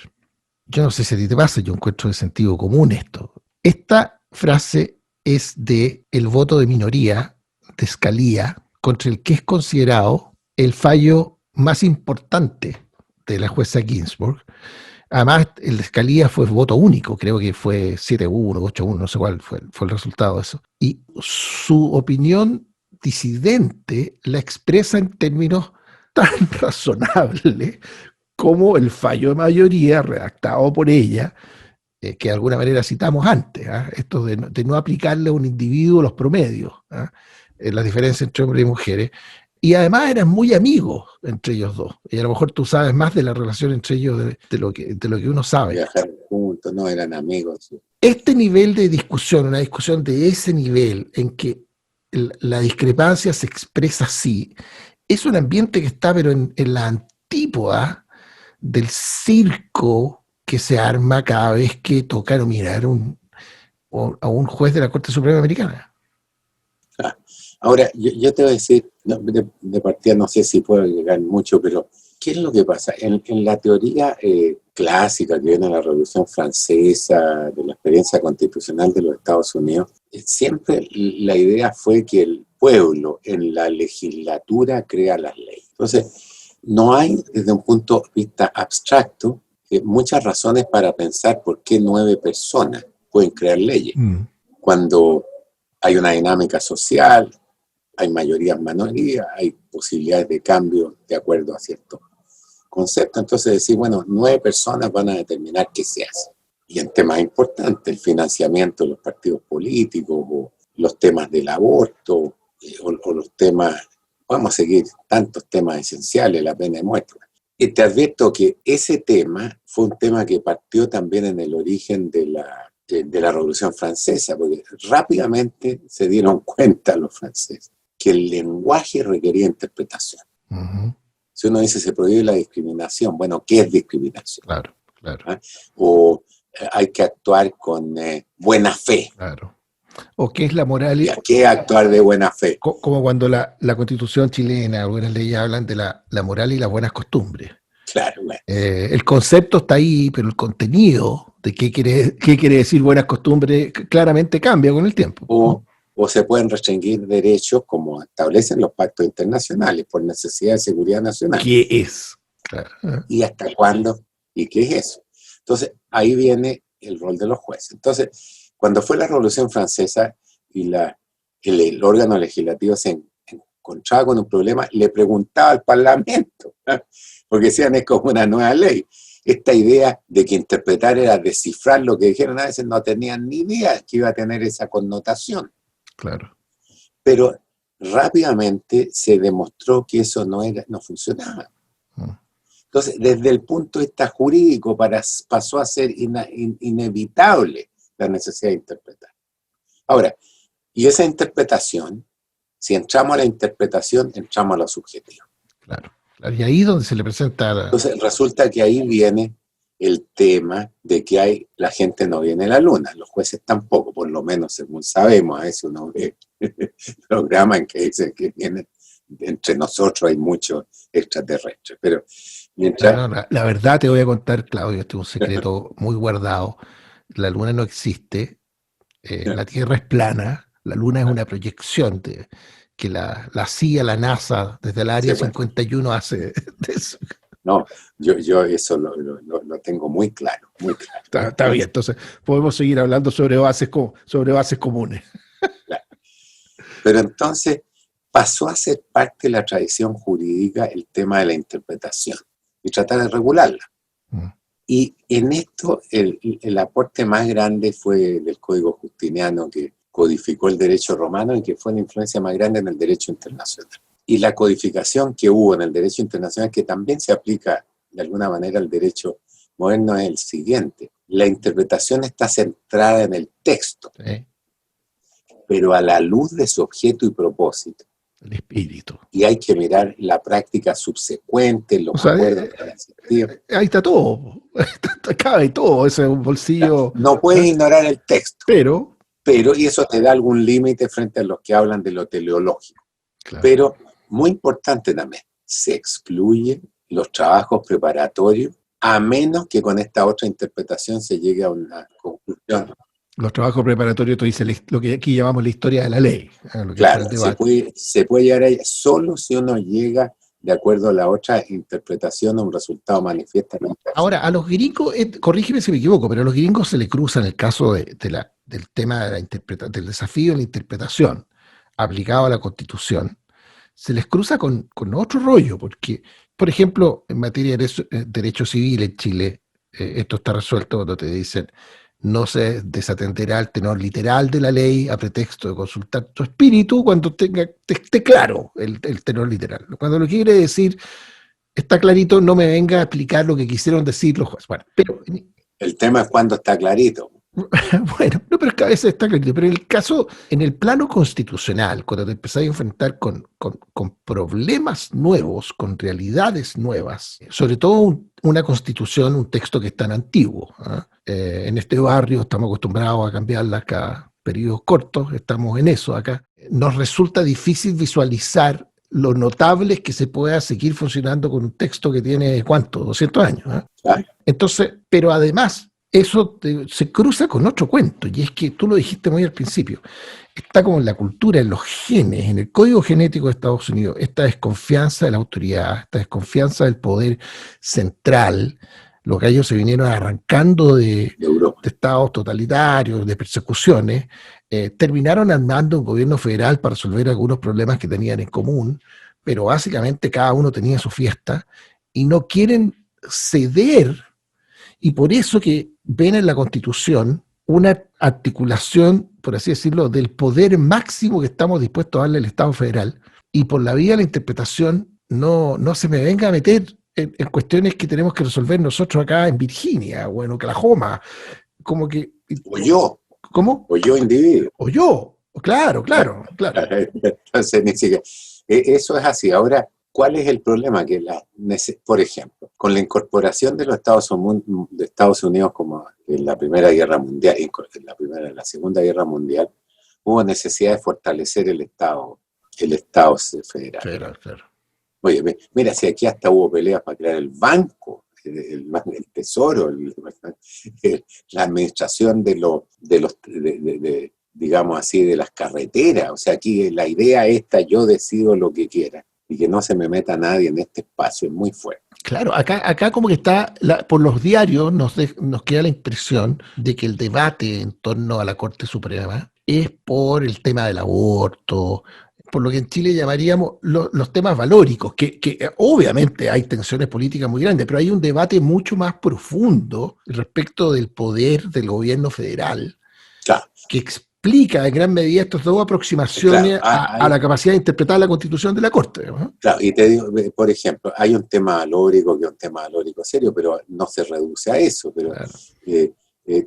Yo no sé si a ti te pasa, yo encuentro de sentido común esto. Esta frase es de el voto de minoría de Scalia contra el que es considerado el fallo más importante de la jueza Ginsburg. Además, el de Scalia fue voto único, creo que fue 7-1, 8-1, no sé cuál fue el resultado de eso. Y su opinión disidente la expresa en términos tan razonables como el fallo de mayoría redactado por ella, que de alguna manera citamos antes, esto de no aplicarle a un individuo los promedios, las diferencias entre hombres y mujeres. Y además eran muy amigos entre ellos dos. Y a lo mejor tú sabes más de la relación entre ellos de lo que uno sabe. Viajaron juntos, no eran amigos. Sí. Este nivel de discusión, una discusión de ese nivel en que la discrepancia se expresa así, es un ambiente que está pero en la antípoda del circo que se arma cada vez que toca nominar a un juez de la Corte Suprema Americana. Ahora, yo te voy a decir, de partida no sé si puedo llegar mucho, pero ¿qué es lo que pasa? En la teoría clásica que viene de la Revolución Francesa, de la experiencia constitucional de los Estados Unidos, siempre la idea fue que el pueblo en la legislatura crea las leyes. Entonces, no hay, desde un punto de vista abstracto, muchas razones para pensar por qué 9 personas pueden crear leyes. Cuando hay una dinámica social, hay mayorías, minorías, hay posibilidades de cambio de acuerdo a ciertos conceptos. Entonces decir, bueno, 9 personas van a determinar qué se hace. Y en temas importantes, el financiamiento de los partidos políticos, o los temas del aborto, o los temas, vamos a seguir tantos temas esenciales, la pena de muerte. Y te advierto que ese tema fue un tema que partió también en el origen de la Revolución Francesa, porque rápidamente se dieron cuenta los franceses que el lenguaje requería interpretación. Uh-huh. Si uno dice se prohíbe la discriminación, bueno, ¿qué es discriminación? Claro. O hay que actuar con buena fe. Claro. ¿O qué es la moral? ¿Y a qué actuar de buena fe? Como cuando la Constitución chilena, algunas leyes hablan de la moral y las buenas costumbres. Claro, bueno. El concepto está ahí, pero el contenido de qué quiere decir buenas costumbres claramente cambia con el tiempo. O se pueden restringir derechos como establecen los pactos internacionales por necesidad de seguridad nacional. ¿Qué es? Claro. ¿Y hasta cuándo? ¿Y qué es eso? Entonces, ahí viene el rol de los jueces. Entonces, cuando fue la Revolución Francesa y el órgano legislativo se encontraba con un problema, le preguntaba al Parlamento, porque decían, es como una nueva ley. Esta idea de que interpretar era descifrar lo que dijeron, a veces no tenían ni idea que iba a tener esa connotación. Claro. Pero rápidamente se demostró que eso no funcionaba. Entonces, desde el punto de vista jurídico pasó a ser inevitable la necesidad de interpretar. Ahora, y esa interpretación, si entramos a la interpretación, entramos a lo subjetivo. Claro. Y ahí es donde se le presenta... Entonces, resulta que ahí viene el tema de que la gente no viene a la luna, los jueces tampoco, por lo menos según sabemos, a veces uno ve programas en que dicen que vienen, entre nosotros hay muchos extraterrestres, pero mientras... No, la verdad te voy a contar, Claudio, este es un secreto muy guardado, la luna no existe, la Tierra es plana, la luna es una proyección que la CIA, la NASA, desde el Área 51 hace de eso. No, yo eso lo tengo muy claro, muy claro. Está bien, entonces podemos seguir hablando sobre bases comunes. Claro. Pero entonces pasó a ser parte de la tradición jurídica el tema de la interpretación y tratar de regularla. Y en esto el aporte más grande fue del Código Justiniano, que codificó el derecho romano y que fue la influencia más grande en el derecho internacional. Y la codificación que hubo en el derecho internacional, que también se aplica de alguna manera el derecho moderno es el siguiente. La interpretación está centrada en el texto, Sí. pero a la luz de su objeto y propósito. El espíritu. Y hay que mirar la práctica subsecuente, los O sea, acuerdos que han existido. ahí está todo. Cabe todo, ese es un bolsillo. No puedes ignorar el texto, Pero, y eso te da algún límite frente a los que hablan de lo teleológico. claro, Pero, muy importante también, se excluyen los trabajos preparatorios, a menos que con esta otra interpretación se llegue a una conclusión. los trabajos preparatorios, tú dices lo que aquí llamamos la historia de la ley. Lo que Claro, está el debate. se puede llegar a ella solo si uno llega de acuerdo a la otra interpretación a un resultado manifiestamente. Ahora, a los gringos, corrígeme si me equivoco, pero a los gringos se le cruza en el caso del tema de del desafío de la interpretación aplicado a la Constitución, se les cruza con otro rollo, porque, por ejemplo, en materia de derecho civil en Chile, esto está resuelto cuando te dicen no se desatenderá el tenor literal de la ley a pretexto de consultar tu espíritu cuando esté claro el tenor literal. Cuando lo quiere decir está clarito, no me venga a explicar lo que quisieron decir los jueces. Bueno, pero El tema es cuando está clarito. bueno, no, pero es que a veces está clarito. Pero en el caso, en el plano constitucional, cuando te empezás a enfrentar con problemas nuevos, con realidades nuevas, sobre todo una constitución, un texto que es tan antiguo. En este barrio estamos acostumbrados a cambiarla cada periodos cortos, estamos en eso acá. Nos resulta difícil visualizar lo notable es que se pueda seguir funcionando con un texto que tiene, ¿cuánto? 200 años. Claro. Entonces, pero además, eso se cruza con otro cuento, y es que tú lo dijiste muy al principio, está como en la cultura, en los genes, en el código genético de Estados Unidos, esta desconfianza de la autoridad, esta desconfianza del poder central, los gallos se vinieron arrancando de estados totalitarios, de persecuciones, terminaron armando un gobierno federal para resolver algunos problemas que tenían en común, pero básicamente cada uno tenía su fiesta y no quieren ceder, y por eso que ven en la Constitución una articulación, por así decirlo, del poder máximo que estamos dispuestos a darle al Estado federal, y por la vía de la interpretación no se me venga a meter en cuestiones que tenemos que resolver nosotros acá en Virginia o en Oklahoma, como que... O yo. ¿Cómo? O yo individuo. O yo, claro. Entonces, ni siquiera... Eso es así. Ahora, ¿cuál es el problema? Que por ejemplo, con la incorporación de los Estados Unidos como en la Primera Guerra Mundial, en la Segunda Guerra Mundial, hubo necesidad de fortalecer el Estado federal. Claro. Oye, mira, si aquí hasta hubo peleas para crear el banco, el tesoro, la administración digamos así, de las carreteras. O sea, aquí la idea esta, yo decido lo que quiera y que no se me meta nadie en este espacio, es muy fuerte. Claro, acá como que está, por los diarios nos queda la impresión de que el debate en torno a la Corte Suprema es por el tema del aborto, por lo que en Chile llamaríamos los temas valóricos, que obviamente hay tensiones políticas muy grandes, pero hay un debate mucho más profundo respecto del poder del gobierno federal, claro, que explica en gran medida estas dos aproximaciones, claro, a la capacidad de interpretar la Constitución de la Corte, ¿no? Claro, y te digo, por ejemplo, hay un tema valórico que es un tema valórico serio, pero no se reduce a eso, pero claro.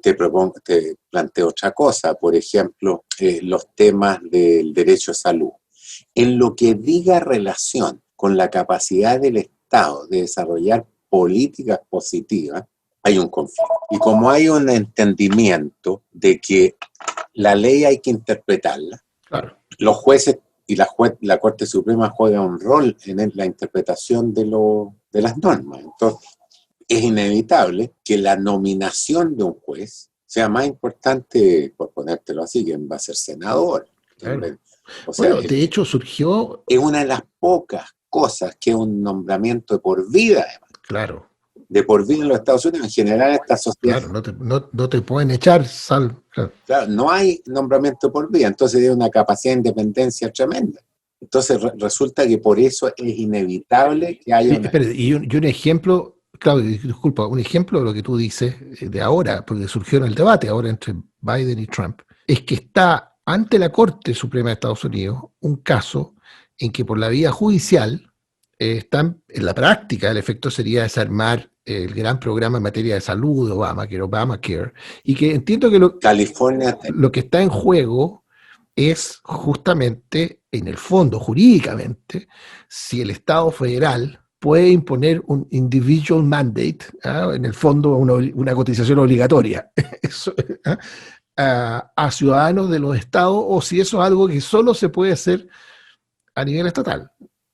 Te planteo otra cosa, por ejemplo, los temas del derecho a salud. En lo que diga relación con la capacidad del Estado de desarrollar políticas positivas, hay un conflicto. Y como hay un entendimiento de que la ley hay que interpretarla, claro, los jueces y la Corte Suprema juegan un rol en la interpretación de las normas. Entonces, es inevitable que la nominación de un juez sea más importante, por ponértelo así, quién va a ser senador. Claro. O sea, bueno, de hecho surgió... Es una de las pocas cosas que es un nombramiento de por vida, además. Claro. De por vida en los Estados Unidos, en general en esta sociedad. Claro, no te pueden echar sal. Claro, no hay nombramiento por vida, entonces tiene una capacidad de independencia tremenda. Entonces resulta que por eso es inevitable que haya... Y un ejemplo, Claudio, disculpa, un ejemplo de lo que tú dices de ahora, porque surgió en el debate ahora entre Biden y Trump, es que está ante la Corte Suprema de Estados Unidos un caso en que por la vía judicial en la práctica, el efecto sería desarmar el gran programa en materia de salud de Obama, que era Obamacare, y que entiendo que California, lo que está en juego es justamente, en el fondo, jurídicamente, si el Estado federal puede imponer un individual mandate, en el fondo una cotización obligatoria eso, a ciudadanos de los estados, o si eso es algo que solo se puede hacer a nivel estatal.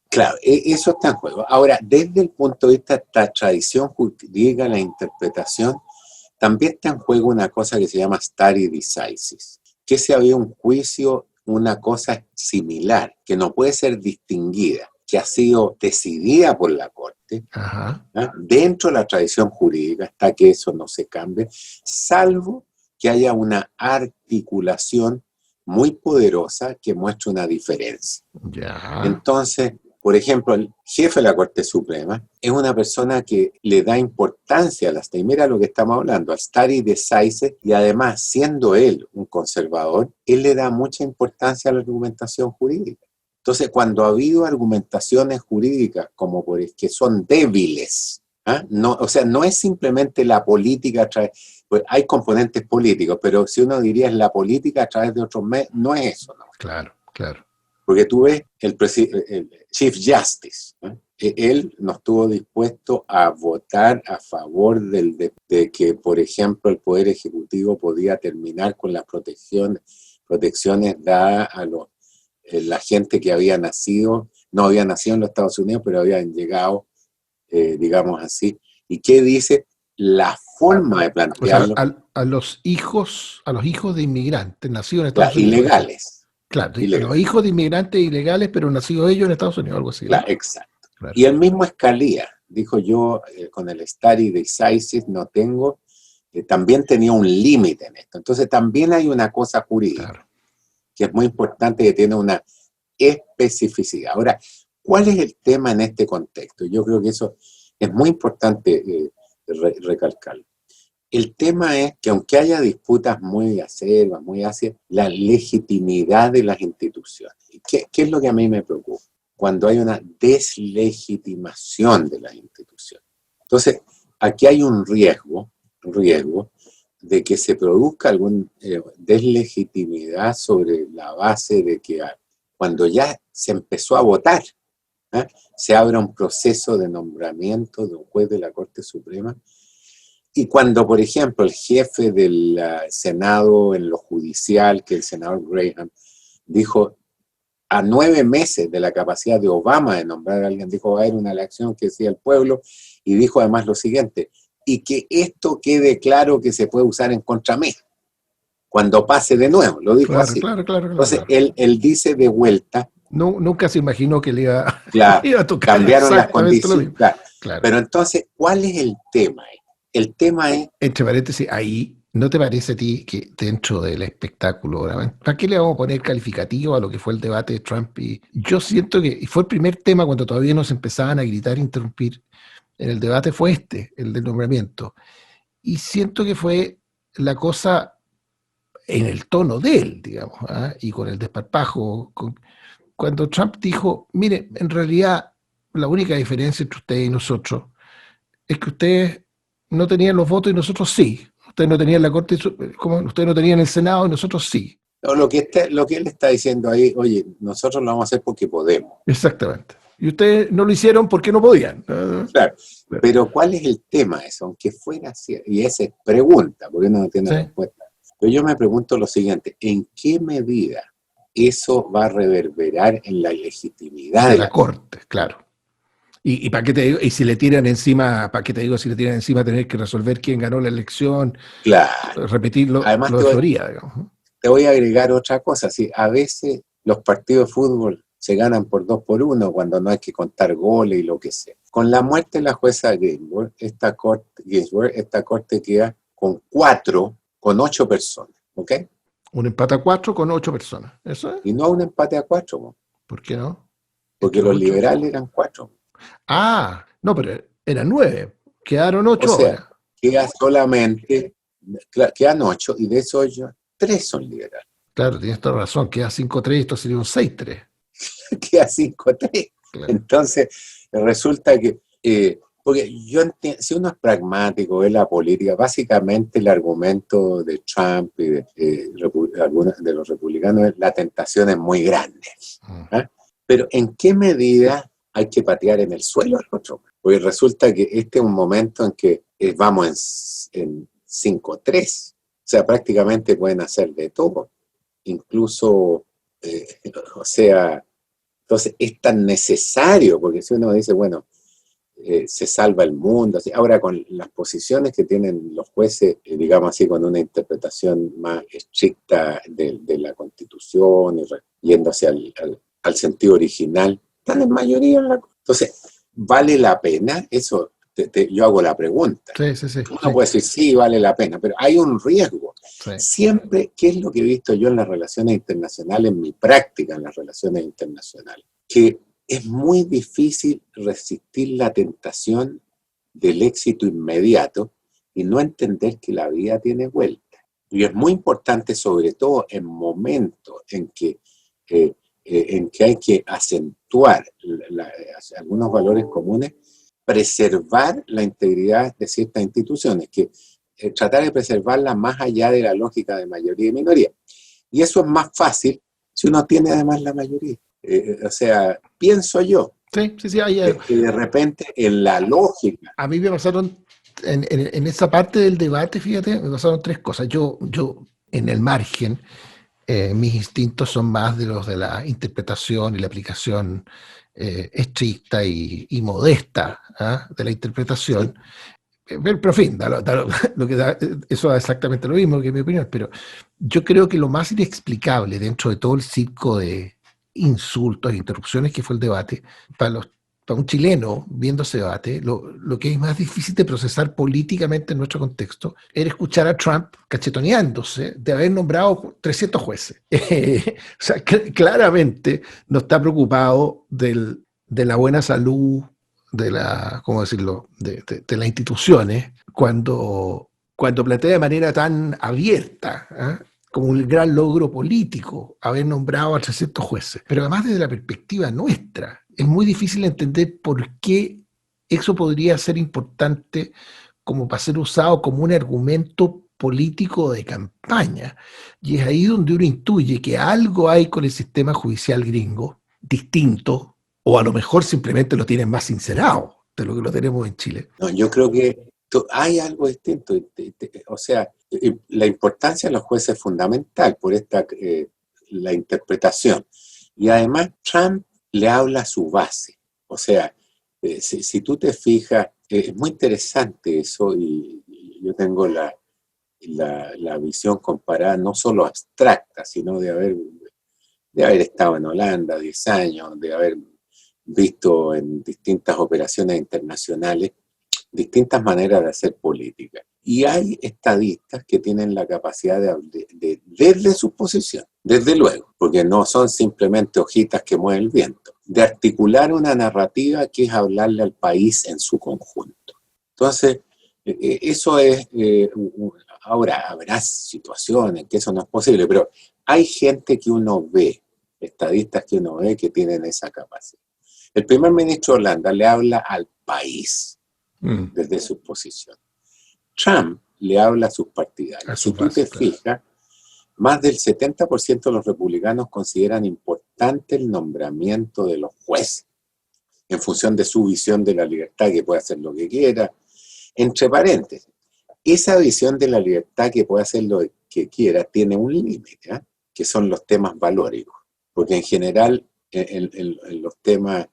claro, eso está en juego. Ahora, desde el punto de vista de la tradición jurídica, la interpretación, también está en juego una cosa que se llama stare decisis, que si había un juicio, una cosa similar, que no puede ser distinguida, que ha sido decidida por la Corte, Ajá. dentro de la tradición jurídica, hasta que eso no se cambie, salvo que haya una articulación muy poderosa que muestre una diferencia. Ya. Entonces, por ejemplo, el jefe de la Corte Suprema es una persona que le da importancia a las leyes. Mira lo que estamos hablando, al stare decisis, y además, siendo él un conservador, él le da mucha importancia a la argumentación jurídica. Entonces, cuando ha habido argumentaciones jurídicas como que son débiles, no, o sea, no es simplemente la política a través, pues hay componentes políticos, pero si uno diría es la política a través de otros medios, no es eso, ¿no? Claro, claro. Porque tú ves el Chief Justice, ¿no? Él no estuvo dispuesto a votar a favor de que, por ejemplo, el Poder Ejecutivo podía terminar con las protecciones dadas a la gente que había nacido, no había nacido en los Estados Unidos, pero habían llegado, digamos así. ¿Y qué dice? La forma de plantearlo. O sea, a los hijos de inmigrantes nacidos en Estados Unidos. Ilegales. Claro, ilegales. Los hijos de inmigrantes ilegales, pero nacidos ellos en Estados Unidos, algo así. Claro, ¿no? exacto. Claro. Y el mismo Scalia dijo: yo con el stare decisis no tengo, también tenía un límite en esto. Entonces también hay una cosa jurídica, claro, que es muy importante, que tiene una especificidad. Ahora, ¿cuál es el tema en este contexto? Yo creo que eso es muy importante recalcarlo. El tema es que aunque haya disputas muy acerbas, muy ácidas, la legitimidad de las instituciones. ¿Qué es lo que a mí me preocupa? Cuando hay una deslegitimación de las instituciones. Entonces, aquí hay un riesgo de que se produzca alguna deslegitimidad sobre la base de que cuando ya se empezó a votar, se abra un proceso de nombramiento de un juez de la Corte Suprema. Y cuando, por ejemplo, el jefe del Senado en lo judicial, que el senador Graham, dijo a 9 meses de la capacidad de Obama de nombrar a alguien, dijo: va a haber una elección que decía el pueblo, y dijo además lo siguiente: y que esto quede claro que se puede usar en contra mí cuando pase de nuevo. Lo dijo así. Claro. Entonces, él dice de vuelta. No, nunca se imaginó que le iba a tocar. Cambiaron las condiciones. Claro. Pero entonces, ¿cuál es el tema? El tema es... Entre paréntesis, ahí, ¿no te parece a ti que dentro del espectáculo, ¿para qué le vamos a poner calificativo a lo que fue el debate de Trump? Y yo siento que fue el primer tema cuando todavía nos empezaban a gritar, interrumpir. En el debate fue el del nombramiento. Y siento que fue la cosa en el tono de él, digamos, y con el desparpajo. Cuando Trump dijo: mire, en realidad la única diferencia entre ustedes y nosotros es que ustedes no tenían los votos y nosotros sí. Ustedes no tenían la Corte, como ustedes no tenían el Senado y nosotros sí. No, lo que él está diciendo ahí: oye, nosotros lo vamos a hacer porque podemos. Exactamente. Y ustedes no lo hicieron porque no podían. Claro. Pero ¿cuál es el tema eso? Aunque fuera así, y esa es pregunta, porque uno no tiene respuesta. Pero yo me pregunto lo siguiente: ¿en qué medida eso va a reverberar en la legitimidad de la Corte? Claro. Y para qué te digo, y si le tiran encima, ¿para qué te digo si le tiran encima tener que resolver quién ganó la elección? Claro. Repetirlo, además, lo de Florida, digamos. Te voy a agregar otra cosa. Sí, a veces los partidos de fútbol se ganan por 2-1 cuando no hay que contar goles y lo que sea. Con la muerte de la jueza Ginsburg, esta corte queda con 8 personas, ¿ok? Un empate a 4 con 8 personas, ¿eso es? Y no un empate a 4. ¿No? ¿Por qué no? Porque los liberales eran 4. Ah, no, pero eran 9. Quedaron 8 ahora. Quedan 8, y de esos 8, 3 son liberales. Claro, tienes toda razón. Queda 5-3 y esto sería un 6-3. Queda 5-3. Claro. Entonces, resulta que, porque yo entiendo, si uno es pragmático, ve la política, básicamente el argumento de Trump y algunos de los republicanos es la tentación es muy grande. ¿Ah? Pero ¿en qué medida hay que patear en el suelo al otro? Porque resulta que este es un momento en que vamos en 5-3, o sea, prácticamente pueden hacer de todo, incluso, o sea, entonces es tan necesario, porque si uno dice, bueno, se salva el mundo, así. Ahora con las posiciones que tienen los jueces, digamos así, con una interpretación más estricta de la Constitución, y yendo hacia al sentido original, están en mayoría en la... Entonces, ¿vale la pena? Eso, yo hago la pregunta. Sí. Uno puede decir, sí, vale la pena, pero hay un riesgo. Sí. Siempre, ¿qué es lo que he visto yo en las relaciones internacionales, en mi práctica en las relaciones internacionales? Que es muy difícil resistir la tentación del éxito inmediato y no entender que la vida tiene vuelta. Y es muy importante, sobre todo en momentos en que hay que acentuar algunos valores comunes, preservar la integridad de ciertas instituciones, que tratar de preservarlas más allá de la lógica de mayoría y minoría. Y eso es más fácil si uno tiene además la mayoría. O sea, pienso yo sí, que de repente en la lógica... A mí me pasaron, en esa parte del debate, fíjate, me pasaron tres cosas. Yo en el margen, mis instintos son más de los de la interpretación y la aplicación estricta y modesta, ¿eh? De la interpretación. Sí. Pero en fin, lo que eso da exactamente lo mismo que mi opinión, pero yo creo que lo más inexplicable dentro de todo el circo de insultos e interrupciones que fue el debate, para un chileno viendo ese debate, lo que es más difícil de procesar políticamente en nuestro contexto era escuchar a Trump cachetoneándose de haber nombrado 300 jueces. O sea, claramente no está preocupado de la buena salud de la, ¿cómo decirlo?, de las instituciones, cuando plantea de manera tan abierta, ¿eh?, como un gran logro político haber nombrado a 300 jueces. Pero además desde la perspectiva nuestra, es muy difícil entender por qué eso podría ser importante como para ser usado como un argumento político de campaña. Y es ahí donde uno intuye que algo hay con el sistema judicial gringo distinto, o a lo mejor simplemente lo tienen más sincerado de lo que lo tenemos en Chile. No, yo creo que hay algo distinto. O sea, la importancia de los jueces es fundamental por la interpretación. Y además Trump le habla a su base. O sea, si tú te fijas, es muy interesante eso, y yo tengo la visión comparada, no solo abstracta, sino de haber estado en Holanda 10 años, de haber visto en distintas operaciones internacionales distintas maneras de hacer política. Y hay estadistas que tienen la capacidad de desde su posición, desde luego, porque no son simplemente hojitas que mueven el viento, de articular una narrativa que es hablarle al país en su conjunto. Entonces, eso es... ahora, habrá situaciones que eso no es posible, pero hay gente que uno ve, estadistas que uno ve que tienen esa capacidad. El primer ministro de Holanda le habla al país desde su posición. Trump le habla a sus partidarios. Si tú te fijas, más del 70% de los republicanos consideran importante el nombramiento de los jueces en función de su visión de la libertad, que puede hacer lo que quiera. Entre paréntesis, esa visión de la libertad que puede hacer lo que quiera tiene un límite, ¿eh?, que son los temas valóricos. Porque en general, en los temas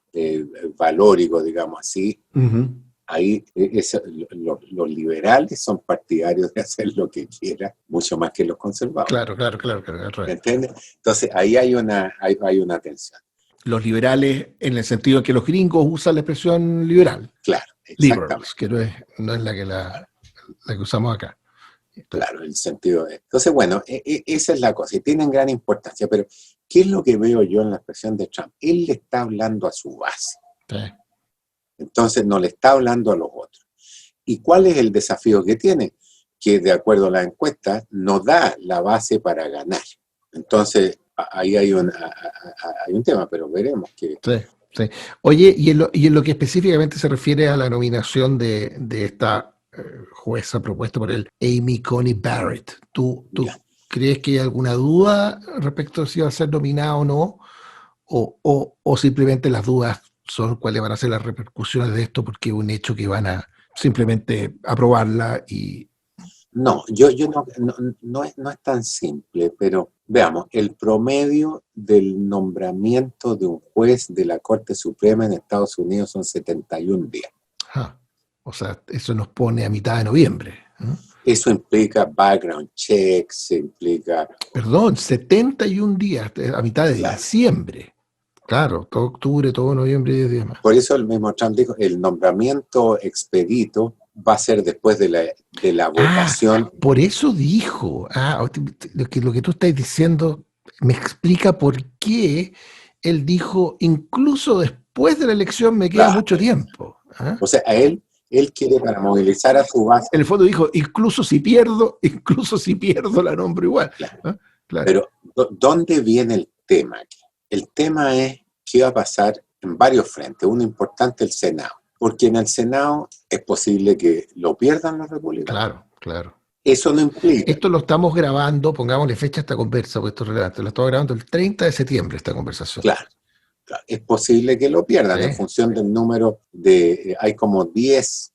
valóricos, digamos así, ahí los liberales son partidarios de hacer lo que quiera, mucho más que los conservadores. Claro. ¿Entiendes? Entonces ahí hay una tensión. Los liberales, en el sentido de que los gringos usan la expresión liberal. Claro, exactamente. Liberals, que no es la que usamos acá. Claro, el sentido de... Entonces, bueno, esa es la cosa, y tienen gran importancia, pero ¿qué es lo que veo yo en la expresión de Trump? Él le está hablando a su base. Sí. Entonces no le está hablando a los otros. ¿Y cuál es el desafío que tiene? Que de acuerdo a la encuesta no da la base para ganar. Entonces ahí hay un tema, pero veremos que Sí. Oye, y en lo que específicamente se refiere a la nominación de esta jueza propuesta por el Amy Coney Barrett, ¿tú Ya. crees que hay alguna duda respecto a si va a ser nominada o no? ¿O simplemente las dudas son cuáles van a ser las repercusiones de esto porque es un hecho que van a simplemente aprobarla y... Yo no es tan simple, pero veamos, el promedio del nombramiento de un juez de la Corte Suprema en Estados Unidos son 71 días. ah, o sea, eso nos pone a mitad de noviembre, ¿no? Eso implica background checks, implica, Perdón, 71 días, a mitad de claro. diciembre. Claro, todo octubre, todo noviembre y 10 días más. Por eso el mismo Trump dijo, el nombramiento expedito va a ser después de la Ah, votación. por eso dijo. Lo que tú estás diciendo me explica por qué él dijo, incluso después de la elección me queda Claro. mucho tiempo. ¿Ah? O sea, él quiere para movilizar a su base. En el fondo dijo, incluso si pierdo la nombro igual. Claro. ¿Ah? Claro. Pero, ¿dónde viene el tema aquí? El tema es qué va a pasar en varios frentes. Uno importante, el Senado. Porque en el Senado es posible que lo pierdan los republicanos. Claro, claro. Eso no implica. Esto lo estamos grabando, pongámosle fecha a esta conversa, porque esto es relevante. Lo estamos grabando el 30 de septiembre, esta conversación. Claro, es posible que lo pierdan en Sí. función del número de... hay como 10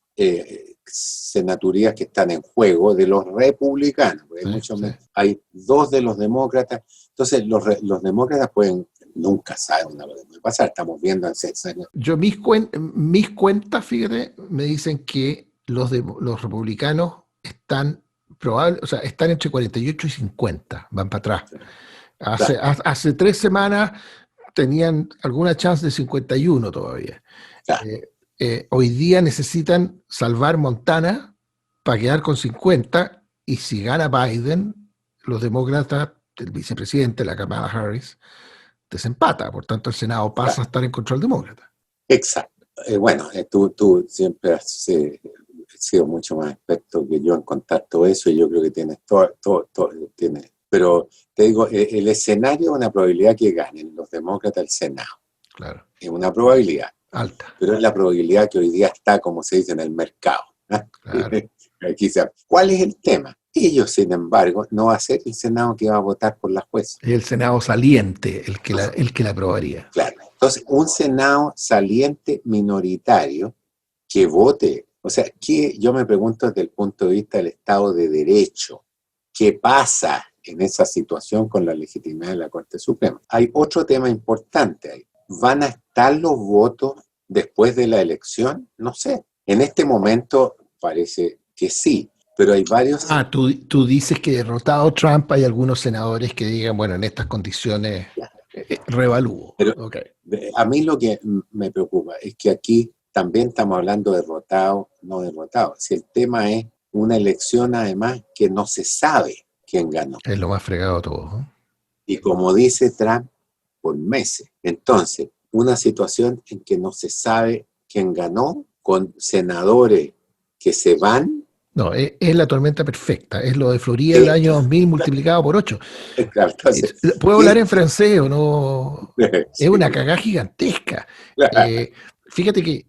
senaturías que están en juego de los republicanos. Porque hay, Sí. hay 2 de los demócratas. Entonces, los demócratas nunca saben lo que puede pasar. Estamos viendo en 6 años. Mis cuentas, fíjate, me dicen que los republicanos están están entre 48 y 50, van para atrás. Claro, Hace 3 semanas tenían alguna chance de 51 todavía. claro. Hoy día necesitan salvar Montana para quedar con 50, y si gana Biden, los demócratas, el vicepresidente, la Kamala Harris, desempata. Por tanto, el Senado pasa a estar en control demócrata. Exacto. Bueno, tú siempre has sido mucho más experto que yo en contar todo eso y yo creo que tienes todo tienes. Pero te digo, el escenario es una probabilidad que ganen los demócratas el Senado. Claro. Es una probabilidad. Alta. Pero es la probabilidad que hoy día está, como se dice, en el mercado. Claro. ¿Cuál es el tema? Ellos, sin embargo, no va a ser el Senado que va a votar por la jueza. Es el Senado saliente el que la aprobaría. Claro. Entonces, un Senado saliente minoritario que vote, o sea, yo me pregunto desde el punto de vista del Estado de Derecho, ¿qué pasa en esa situación con la legitimidad de la Corte Suprema? Hay otro tema importante ahí. ¿Van a estar los votos después de la elección? No sé. En este momento parece que sí, pero hay varios... Tú dices que derrotado Trump hay algunos senadores que digan, bueno, en estas condiciones revalúo. Pero Okay. a mí lo que me preocupa es que aquí también estamos hablando de derrotado, no derrotado. Si el tema es una elección además que no se sabe quién ganó. Es lo más fregado de todo, ¿no? Y como dice Trump, por meses. Entonces, una situación en que no se sabe quién ganó, con senadores que se van. No, es la tormenta perfecta. Es lo de Florida del año 2000 multiplicado por 8. Claro, entonces, ¿Puedo hablar en francés o no? Es una cagada gigantesca. Fíjate que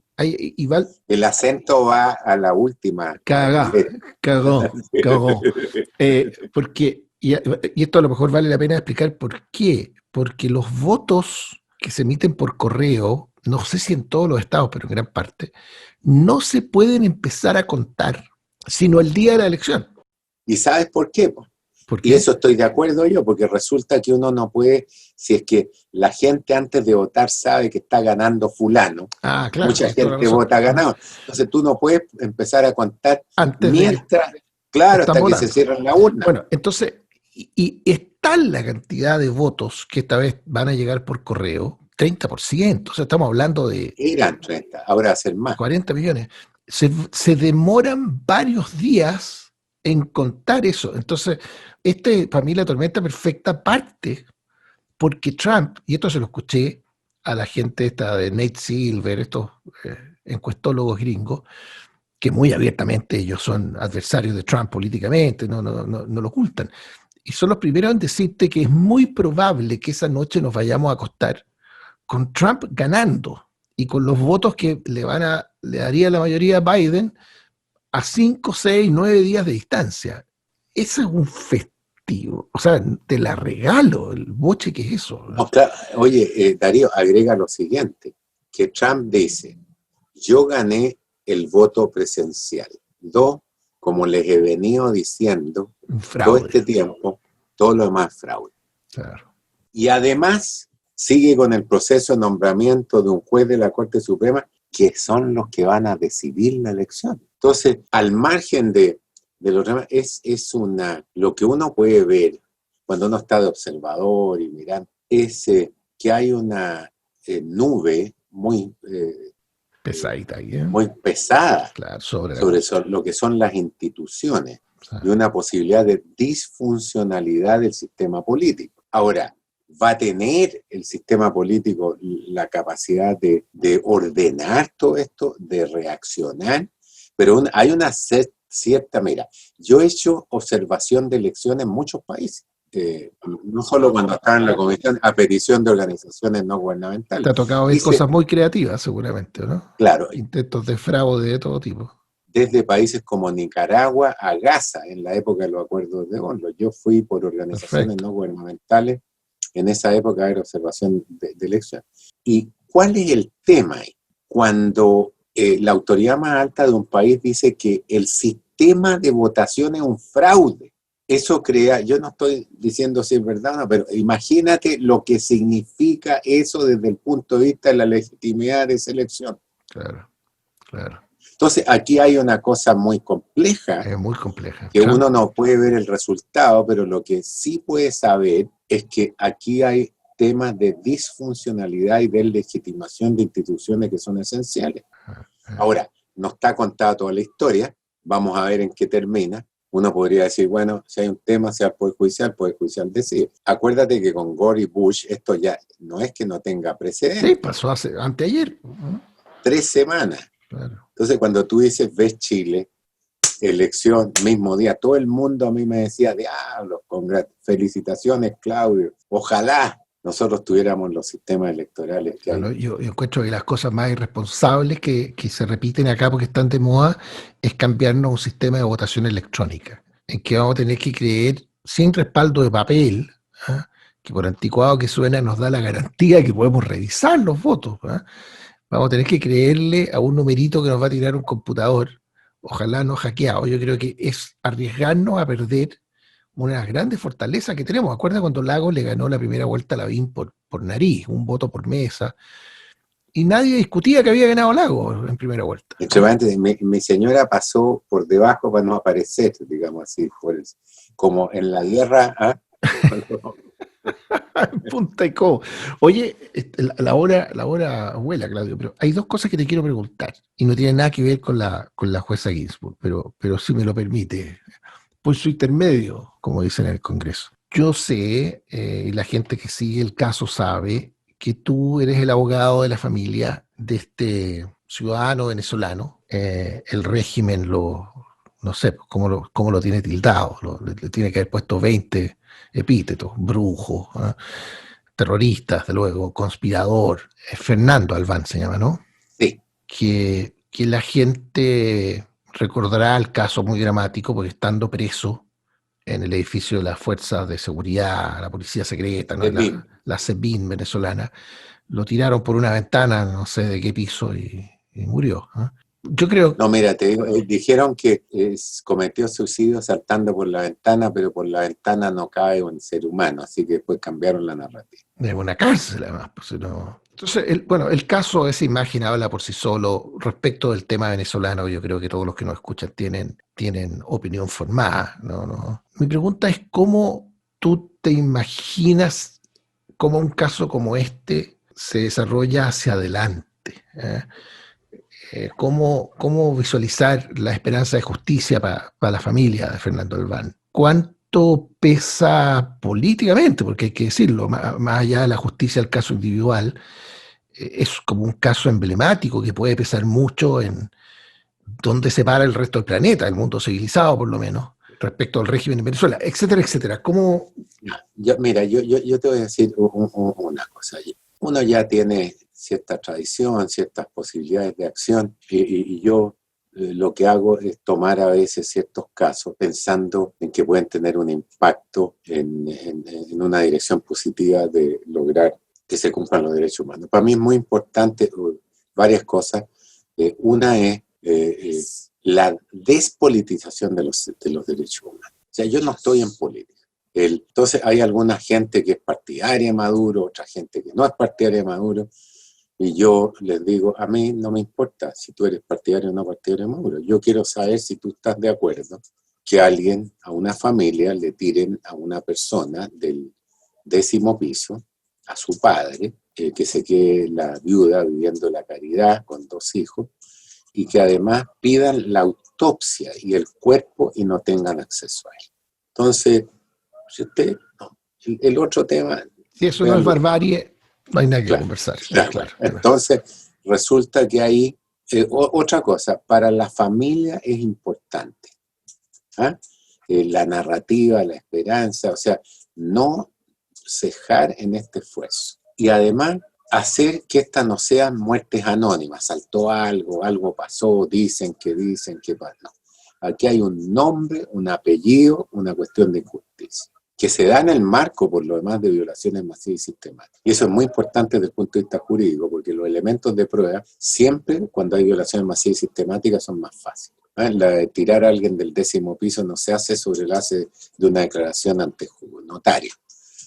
igual... El acento va a la última. Cagón. Porque, y esto a lo mejor vale la pena explicar por qué. Porque los votos que se emiten por correo, no sé si en todos los estados, pero en gran parte, no se pueden empezar a contar sino el día de la elección. ¿Y sabes por qué? ¿Por qué? Y eso estoy de acuerdo yo, porque resulta que uno no puede, si es que la gente antes de votar sabe que está ganando fulano, claro, mucha gente vota ganado. Entonces tú no puedes empezar a contar antes mientras, claro, hasta votando. Que se cierra la urna. Bueno, entonces, y es tal la cantidad de votos que esta vez van a llegar por correo, 30%, o sea, estamos hablando de... Eran 30, ahora va a ser más. 40 millones. Se demoran varios días en contar eso. Entonces, para mí la tormenta perfecta parte porque Trump, y esto se lo escuché a la gente esta de Nate Silver, estos encuestólogos gringos, que muy abiertamente ellos son adversarios de Trump políticamente, no lo ocultan. Y son los primeros en decirte que es muy probable que esa noche nos vayamos a acostar con Trump ganando y con los votos que le daría la mayoría a Biden a 5, 6, 9 días de distancia. Ese es un festivo. O sea, te la regalo, el boche que es eso. No, claro. Oye, Darío, agrega lo siguiente, que Trump dice, yo gané el voto presencial. Dos, como les he venido diciendo, todo este tiempo, todo lo demás es fraude. Claro. Y además sigue con el proceso de nombramiento de un juez de la Corte Suprema, que son los que van a decidir la elección. Entonces, al margen de los demás, lo que uno puede ver cuando uno está de observador y mirando, es que hay una nube muy pesadita, muy pesada, claro, sobre lo que son las instituciones, y una posibilidad de disfuncionalidad del sistema político. Ahora, ¿va a tener el sistema político la capacidad de ordenar todo esto, de reaccionar? Pero hay una cierta, mira, yo he hecho observación de elecciones en muchos países, no solo cuando estaba en la comisión, a petición de organizaciones no gubernamentales. Te ha tocado ver cosas muy creativas, seguramente, ¿no? Claro. Intentos de fraude de todo tipo. Desde países como Nicaragua a Gaza, en la época de los acuerdos de Oslo. Yo fui por organizaciones no gubernamentales en esa época de observación de elecciones. ¿Y cuál es el tema ahí? Cuando la autoridad más alta de un país dice que el sistema de votación es un fraude, eso crea, yo no estoy diciendo si es verdad o no, pero imagínate lo que significa eso desde el punto de vista de la legitimidad de esa elección. Claro, claro. Entonces, aquí hay una cosa muy compleja. Es muy compleja. Que uno no puede ver el resultado, pero lo que sí puede saber es que aquí hay temas de disfuncionalidad y de legitimación de instituciones que son esenciales. Ahora, no está contada toda la historia, vamos a ver en qué termina. Uno podría decir, bueno, si hay un tema, sea el Poder Judicial decide. Acuérdate que con Gore y Bush esto ya no es que no tenga precedentes. Sí, pasó anteayer. 3 semanas. Claro. Entonces, cuando tú dices, ves Chile, elección, mismo día, todo el mundo a mí me decía, diablos, felicitaciones, Claudio, ojalá nosotros tuviéramos los sistemas electorales que hay. Yo encuentro que las cosas más irresponsables que se repiten acá porque están de moda es cambiarnos un sistema de votación electrónica, en que vamos a tener que creer, sin respaldo de papel, que por anticuado que suena nos da la garantía de que podemos revisar los votos. Vamos a tener que creerle a un numerito que nos va a tirar un computador, ojalá no hackeado. Yo creo que es arriesgarnos a perder una de las grandes fortalezas que tenemos. Acuerda cuando Lagos le ganó la primera vuelta a Lavín por nariz, un voto por mesa, y nadie discutía que había ganado Lagos en primera vuelta. Mi señora pasó por debajo para no aparecer, digamos así, como en la guerra. Punta y co. Oye, la hora abuela, Claudio, pero hay dos cosas que te quiero preguntar, y no tienen nada que ver con la jueza Ginsburg, pero si me lo permite, pues su intermedio, como dicen en el Congreso. Yo sé, y la gente que sigue el caso sabe, que tú eres el abogado de la familia de este ciudadano venezolano. El régimen no sé, cómo lo tiene tildado, le tiene que haber puesto 20 epítetos: brujo, terrorista, desde luego, conspirador. Fernando Albán se llama, ¿no? Sí. Que la gente recordará el caso muy dramático porque estando preso en el edificio de las fuerzas de seguridad, la policía secreta, ¿no? la SEBIN venezolana, lo tiraron por una ventana, no sé de qué piso, y murió. Yo creo... No, mira, te digo, dijeron que cometió suicidio saltando por la ventana, pero por la ventana no cae un ser humano, así que después cambiaron la narrativa. De una cárcel, además. Pues, no. Entonces, el caso, esa imagen habla por sí solo. Respecto del tema venezolano, yo creo que todos los que nos escuchan tienen opinión formada. ¿No? Mi pregunta es, ¿cómo tú te imaginas cómo un caso como este se desarrolla hacia adelante? ¿Cómo visualizar la esperanza de justicia para la familia de Fernando Albán? ¿Cuánto pesa políticamente? Porque hay que decirlo, más allá de la justicia del caso individual, es como un caso emblemático que puede pesar mucho en dónde se para el resto del planeta, el mundo civilizado por lo menos, respecto al régimen en Venezuela, etcétera, etcétera. ¿Cómo? Mira, yo te voy a decir una cosa. uno ya tiene cierta tradición, ciertas posibilidades de acción, y yo lo que hago es tomar a veces ciertos casos pensando en que pueden tener un impacto en una dirección positiva de lograr que se cumplan los derechos humanos. Para mí es muy importante varias cosas. Una es la despolitización de los derechos humanos. O sea, yo no estoy en política. Entonces hay alguna gente que es partidaria de Maduro, otra gente que no es partidaria de Maduro, y yo les digo, a mí no me importa si tú eres partidario o no partidario de Maduro. Yo quiero saber si tú estás de acuerdo que alguien, a una familia, le tiren a una persona del 10º piso, a su padre, que se quede la viuda viviendo la caridad con 2 hijos, y que además pidan la autopsia y el cuerpo y no tengan acceso a él. Entonces, si usted, no, el otro tema... Si eso no es barbarie, no hay nada que conversar. Claro. Entonces, resulta que ahí, otra cosa, para la familia es importante. La narrativa, la esperanza, o sea, no cejar en este esfuerzo. Y además, hacer que estas no sean muertes anónimas. Saltó algo pasó, dicen que pasó. No. Aquí hay un nombre, un apellido, una cuestión de injusticia, que se da en el marco, por lo demás, de violaciones masivas y sistemáticas. Y eso es muy importante desde el punto de vista jurídico, porque los elementos de prueba, siempre cuando hay violaciones masivas y sistemáticas, son más fáciles. La de tirar a alguien del 10º piso no se hace sobre la base de una declaración ante notario.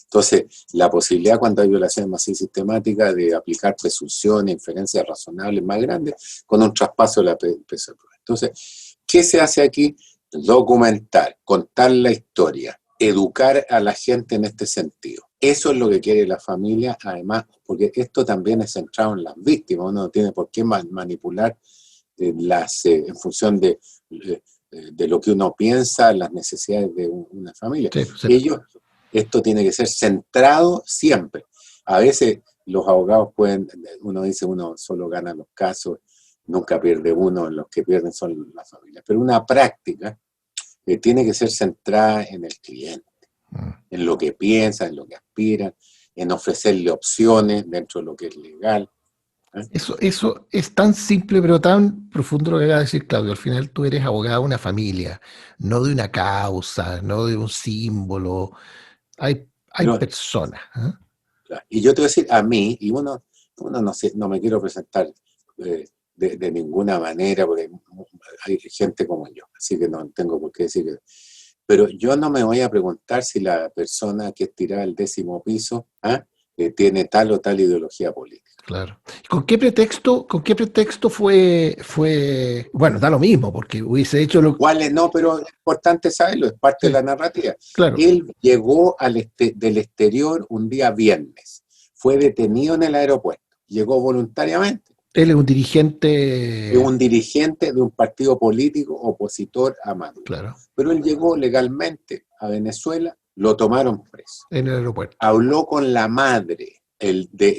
Entonces, la posibilidad cuando hay violaciones masivas y sistemáticas de aplicar presunciones, inferencias razonables más grandes con un traspaso de la peso de prueba. Entonces, ¿qué se hace aquí? Documentar, contar la historia, educar a la gente en este sentido. Eso es lo que quiere la familia, además, porque esto también es centrado en las víctimas. Uno no tiene por qué manipular en función de lo que uno piensa, las necesidades de una familia. Sí. Esto tiene que ser centrado siempre. A veces los abogados uno dice, uno solo gana los casos, nunca pierde uno, los que pierden son las familias. Pero una práctica tiene que ser centrada en el cliente, en lo que piensa, en lo que aspira, en ofrecerle opciones dentro de lo que es legal. Eso es tan simple pero tan profundo lo que acaba de decir Claudio. Al final tú eres abogado de una familia, no de una causa, no de un símbolo. Hay personas. Claro. Y yo te voy a decir, a mí, y uno no sé, no me quiero presentar de ninguna manera, porque hay gente como yo, así que no tengo por qué decir. Pero yo no me voy a preguntar si la persona que es tirada al 10º piso tiene tal o tal ideología política. Claro. ¿Con qué pretexto fue? Bueno, da lo mismo, porque hubiese hecho lo... ¿Cuáles no? Pero es importante saberlo, es parte de la narrativa. Claro. Él llegó del exterior un día viernes, fue detenido en el aeropuerto, llegó voluntariamente. Él es un dirigente... Es un dirigente de un partido político opositor a Maduro. Claro. Pero él llegó legalmente a Venezuela, lo tomaron preso. En el aeropuerto. Habló con la madre,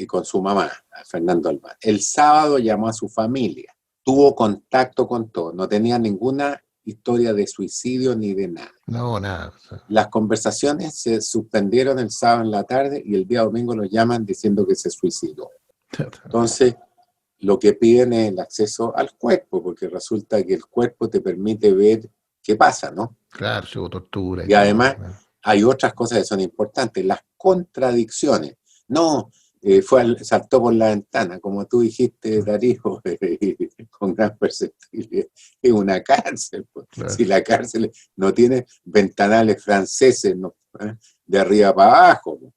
con su mamá, Fernando Albán. El sábado llamó a su familia, tuvo contacto con todo, no tenía ninguna historia de suicidio ni de nada. No, nada. Las conversaciones se suspendieron el sábado en la tarde y el día domingo lo llaman diciendo que se suicidó. Entonces, lo que piden es el acceso al cuerpo, porque resulta que el cuerpo te permite ver qué pasa, ¿no? Claro, hubo tortura. Y además, hay otras cosas que son importantes, las contradicciones. No, saltó por la ventana, como tú dijiste, Darío, con gran perceptibilidad. Es una cárcel. Pues. Claro. Si la cárcel no tiene ventanales franceses, ¿no? De arriba para abajo. Pues.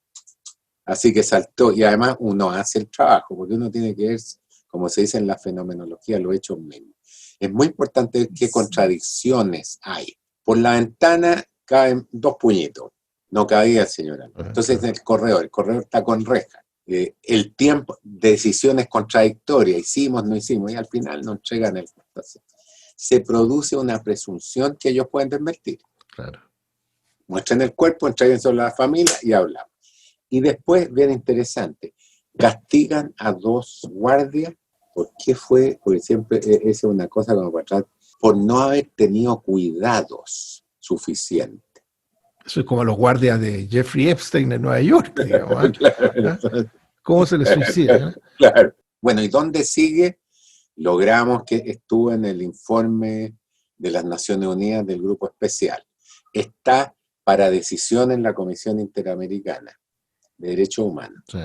Así que saltó, y además uno hace el trabajo, porque uno tiene que ver, como se dice en la fenomenología, los hechos mismos. Es muy importante ver qué contradicciones hay. Por la ventana caen 2 puñitos. No cabía, señora. Entonces el corredor está con reja. El tiempo, decisiones contradictorias, hicimos, no hicimos, y al final no entregan el cuento. Se produce una presunción que ellos pueden desmentir. Claro. Muestran el cuerpo, entreguen sobre la familia y hablamos. Y después, bien interesante, castigan a 2 guardias. ¿Por qué fue? Porque siempre esa es una cosa como para atrás, por no haber tenido cuidados suficientes. Eso es como los guardias de Jeffrey Epstein en Nueva York, digamos. Claro. cómo se le suicida, ¿no? Claro. Bueno, ¿y dónde sigue? Logramos que estuvo en el informe de las Naciones Unidas del Grupo Especial. Está para decisión en la Comisión Interamericana de Derechos Humanos, Sí.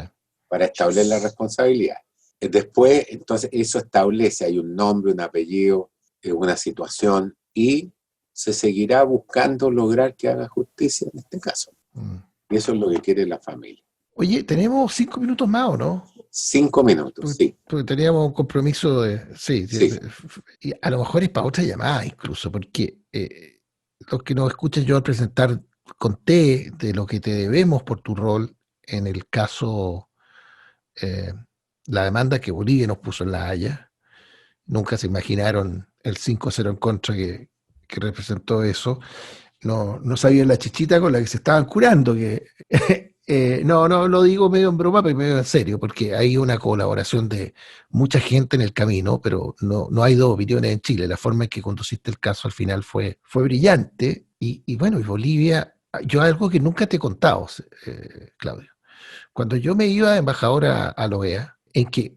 para establecer la responsabilidad. Después, entonces, eso establece, hay un nombre, un apellido, una situación, y se seguirá buscando lograr que haga justicia en este caso. Y eso es lo que quiere la familia. Oye, tenemos 5 minutos más, ¿o no? 5 minutos, sí. Porque teníamos un compromiso de... Sí, Sí. y a lo mejor es para otra llamada incluso, porque los que nos escuchan, yo al presentar conté de lo que te debemos por tu rol en el caso, la demanda que Bolivia nos puso en La Haya. Nunca se imaginaron el 5-0 en contra que representó eso. No sabían la chichita con la que se estaban curando, que no lo digo medio en broma, pero medio en serio, porque hay una colaboración de mucha gente en el camino, pero no hay dos opiniones en Chile. La forma en que conduciste el caso al final fue brillante, y bueno, y Bolivia, yo algo que nunca te he contado, Claudio. Cuando yo me iba de embajador a la OEA, en que,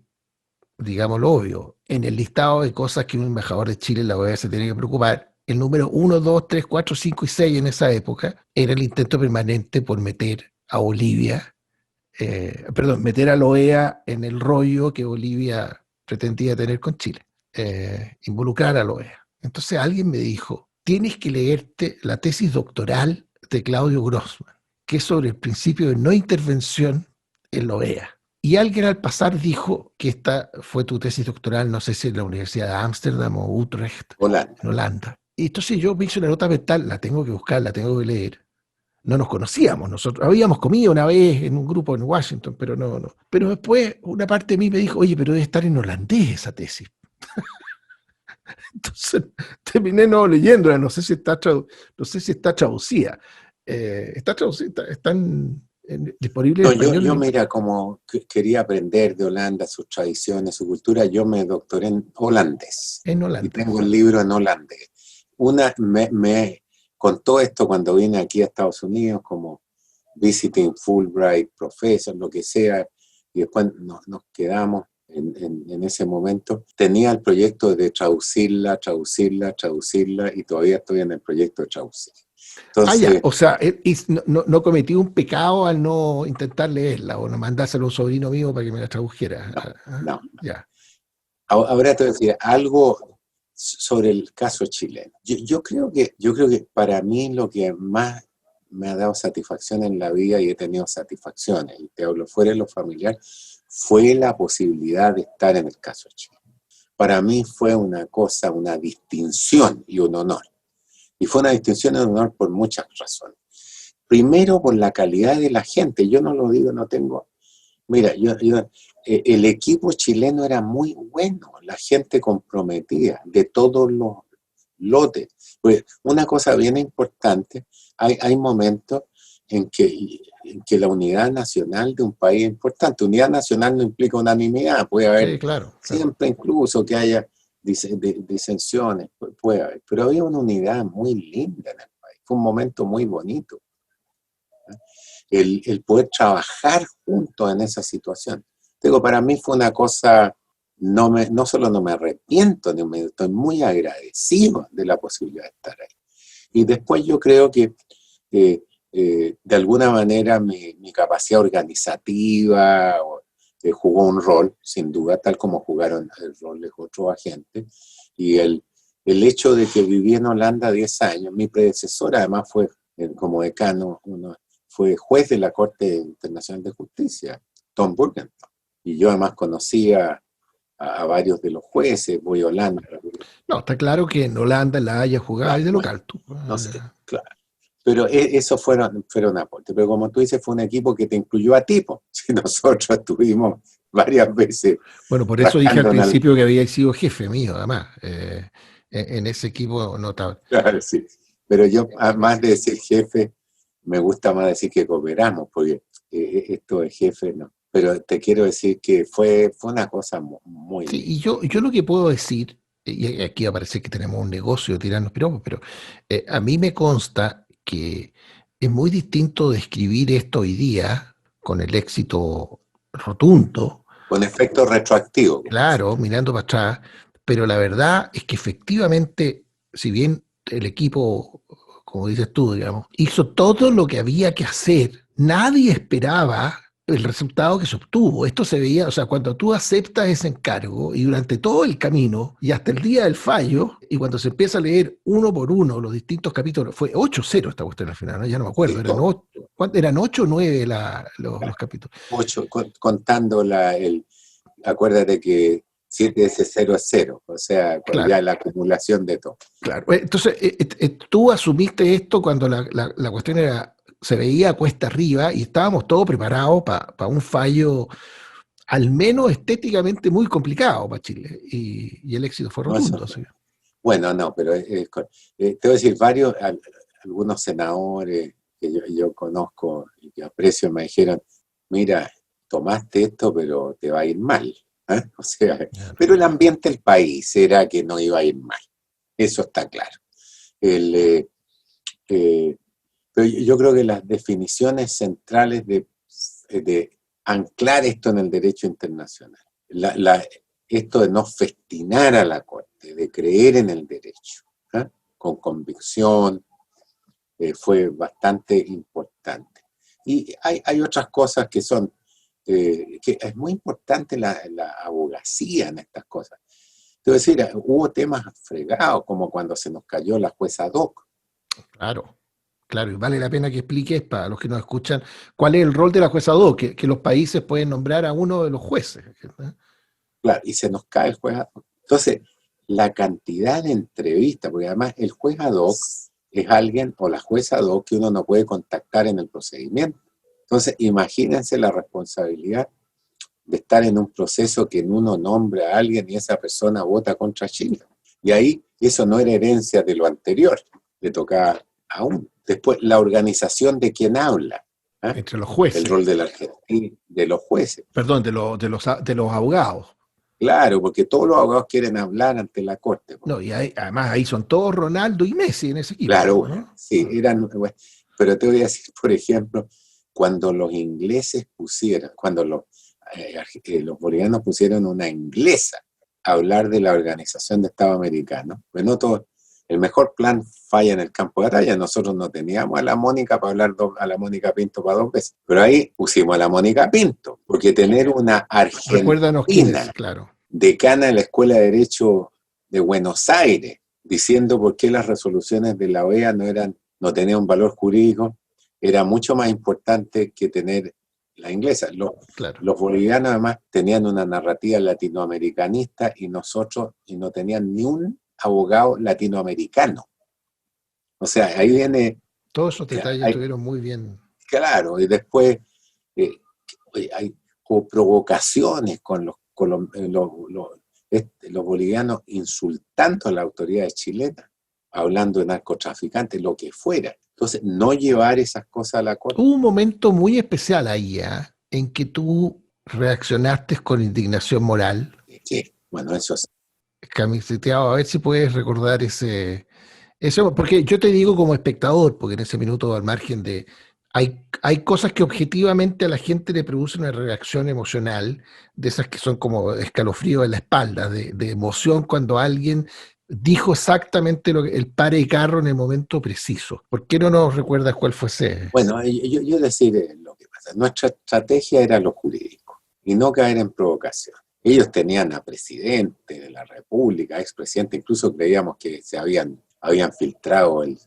digamos lo obvio, en el listado de cosas que un embajador de Chile en la OEA se tiene que preocupar, el número 1, 2, 3, 4, 5 y 6 en esa época era el intento permanente por meter a Bolivia, meter a la OEA en el rollo que Bolivia pretendía tener con Chile, involucrar a la OEA. Entonces alguien me dijo, tienes que leerte la tesis doctoral de Claudio Grossman, que es sobre el principio de no intervención en la OEA. Y alguien al pasar dijo que esta fue tu tesis doctoral, no sé si en la Universidad de Ámsterdam o Utrecht, en Holanda. Y entonces yo me hice una nota mental, la tengo que buscar, la tengo que leer. No nos conocíamos, nosotros habíamos comido una vez en un grupo en Washington, pero no. Pero después una parte de mí me dijo, oye, pero debe estar en holandés esa tesis. Entonces terminé no leyéndola, no sé si está traducida. Está traducida, están disponible en No, español. yo mira, como quería aprender de Holanda, sus tradiciones, su cultura, yo me doctoré en holandés. En holandés. Y tengo el libro en holandés. Me contó esto cuando vine aquí a Estados Unidos como visiting Fulbright, professor, lo que sea, y después nos quedamos en ese momento. Tenía el proyecto de traducirla, y todavía estoy en el proyecto de traducir. Entonces, o sea, no cometí un pecado al no intentar leerla o no mandárselo a un sobrino mío para que me la tradujera. No. Ya. Ahora te voy a decir algo sobre el caso chileno. Yo creo que para mí lo que más me ha dado satisfacción en la vida, y he tenido satisfacciones, y te hablo fuera de lo familiar, fue la posibilidad de estar en el caso chileno. Para mí fue una cosa, una distinción y un honor. Y fue una distinción y un honor por muchas razones. Primero, por la calidad de la gente. Yo no lo digo, no tengo... Mira, el equipo chileno era muy bueno, la gente comprometida de todos los lotes. Pues una cosa bien importante, hay momentos en que la unidad nacional de un país es importante. Unidad nacional no implica unanimidad, puede haber Sí, claro. siempre incluso que haya disensiones, puede haber, pero había una unidad muy linda en el país, fue un momento muy bonito. El poder trabajar juntos en esa situación. Digo, para mí fue una cosa, no solo no me arrepiento, estoy muy agradecido de la posibilidad de estar ahí. Y después yo creo que de alguna manera mi capacidad organizativa jugó un rol, sin duda, tal como jugaron el rol de otros agentes. Y el hecho de que viví en Holanda 10 años, mi predecesor además fue como decano, fue juez de la Corte Internacional de Justicia, Tom Burgenthal. Y yo además conocía a varios de los jueces, voy a Holanda. No, está claro que en Holanda la haya jugado y de local. No sé, claro. Pero eso fueron aportes. Pero como tú dices, fue un equipo que te incluyó a ti. Si nosotros estuvimos varias veces. Bueno, por eso dije al principio que había sido jefe mío, además. En ese equipo notable. Claro, sí. Pero yo, además de decir jefe, me gusta más decir que cooperamos, porque esto de jefe no. Pero te quiero decir que fue una cosa muy... Sí, y yo lo que puedo decir, y aquí aparece que tenemos un negocio de tirarnos piropos, pero a mí me consta que es muy distinto describir esto hoy día, con el éxito rotundo, con efecto retroactivo, como se claro, llama. mirando para atrás, pero la verdad es que efectivamente, si bien el equipo, como dices tú, digamos, hizo todo lo que había que hacer, nadie esperaba el resultado que se obtuvo. Esto se veía, o sea, cuando tú aceptas ese encargo y durante todo el camino y hasta el día del fallo, y cuando se empieza a leer uno por uno los distintos capítulos, fue 8-0 esta cuestión al final, ¿no? Ya no me acuerdo, Sí, todo. eran 8 o 9 los capítulos. Ocho, contando acuérdate que 7 de ese 0 es 0, o sea, Claro. ya la acumulación de todo. Claro. Entonces, tú asumiste esto cuando la cuestión se veía cuesta arriba y estábamos todos preparados para un fallo, al menos estéticamente muy complicado para Chile. Y el éxito fue No, eso rotundo. fue. ¿Sí? Bueno, no, pero te voy a decir, algunos senadores que yo conozco y que aprecio me dijeron, mira, tomaste esto, pero te va a ir mal. ¿Eh? O sea, Claro. pero el ambiente del país era que no iba a ir mal. Eso está claro. El, eh, eh, pero yo creo que las definiciones centrales de anclar esto en el derecho internacional, esto de no festinar a la Corte, de creer en el derecho, ¿eh? Con convicción, fue bastante importante. Y hay otras cosas que son, que es muy importante la abogacía en estas cosas. Te voy a decir, hubo temas fregados, como cuando se nos cayó la jueza Doc. Claro, claro. Y vale la pena que expliques para los que nos escuchan cuál es el rol de la jueza 2, que los países pueden nombrar a uno de los jueces. ¿Eh? Claro, y se nos cae el juez ad hoc. Entonces, la cantidad de entrevistas, porque además el juez ad hoc es alguien, o la jueza ad hoc, que uno no puede contactar en el procedimiento. Entonces, imagínense la responsabilidad de estar en un proceso que en uno nombra a alguien y esa persona vota contra Chile. Y ahí eso no era herencia de lo anterior, le tocaba a uno. Después, la organización de quien habla, ¿eh? Entre los El jueces, rol de la Argentina, de los jueces. perdón, de los abogados. Claro, porque todos los abogados quieren hablar ante la corte. No, y además ahí son todos Ronaldo y Messi en ese Claro, equipo, ¿no? sí, bueno, pero te voy a decir, por ejemplo, cuando los ingleses pusieron, cuando los bolivianos pusieron una inglesa a hablar de la Organización de Estados Americanos, pues no todo, el mejor plan falla en el campo de batalla. Nosotros no teníamos a la Mónica para hablar, a la Mónica Pinto para 2 veces, pero ahí pusimos a la Mónica Pinto, porque tener una Recuérdanos quién es, argentina claro. decana de la Escuela de Derecho de Buenos Aires, diciendo por qué las resoluciones de la OEA no tenían un valor jurídico, era mucho más importante que tener la inglesa. Claro. Los bolivianos además tenían una narrativa latinoamericanista y no tenían ni un abogado latinoamericano. O sea, ahí viene, Todos esos detalles hay, estuvieron muy bien. claro, y después eh, hay como provocaciones con los bolivianos insultando a las autoridades chilenas, hablando de narcotraficantes, lo que fuera. Entonces, no llevar esas cosas a la corte. Hubo un momento muy especial ahí, ¿eh? En que tú reaccionaste con indignación moral. Sí, bueno, eso es. Camiseteado, a ver si puedes recordar eso, porque yo te digo como espectador, porque en ese minuto al margen de... Hay cosas que objetivamente a la gente le producen una reacción emocional, de esas que son como escalofríos en la espalda, de emoción cuando alguien dijo exactamente el pare de carro en el momento preciso. ¿Por qué no nos recuerdas cuál fue ese? Bueno, yo decir lo que pasa. Nuestra estrategia era lo jurídico y no caer en provocación. Ellos tenían a presidente de la República, expresidente, incluso creíamos que se había filtrado el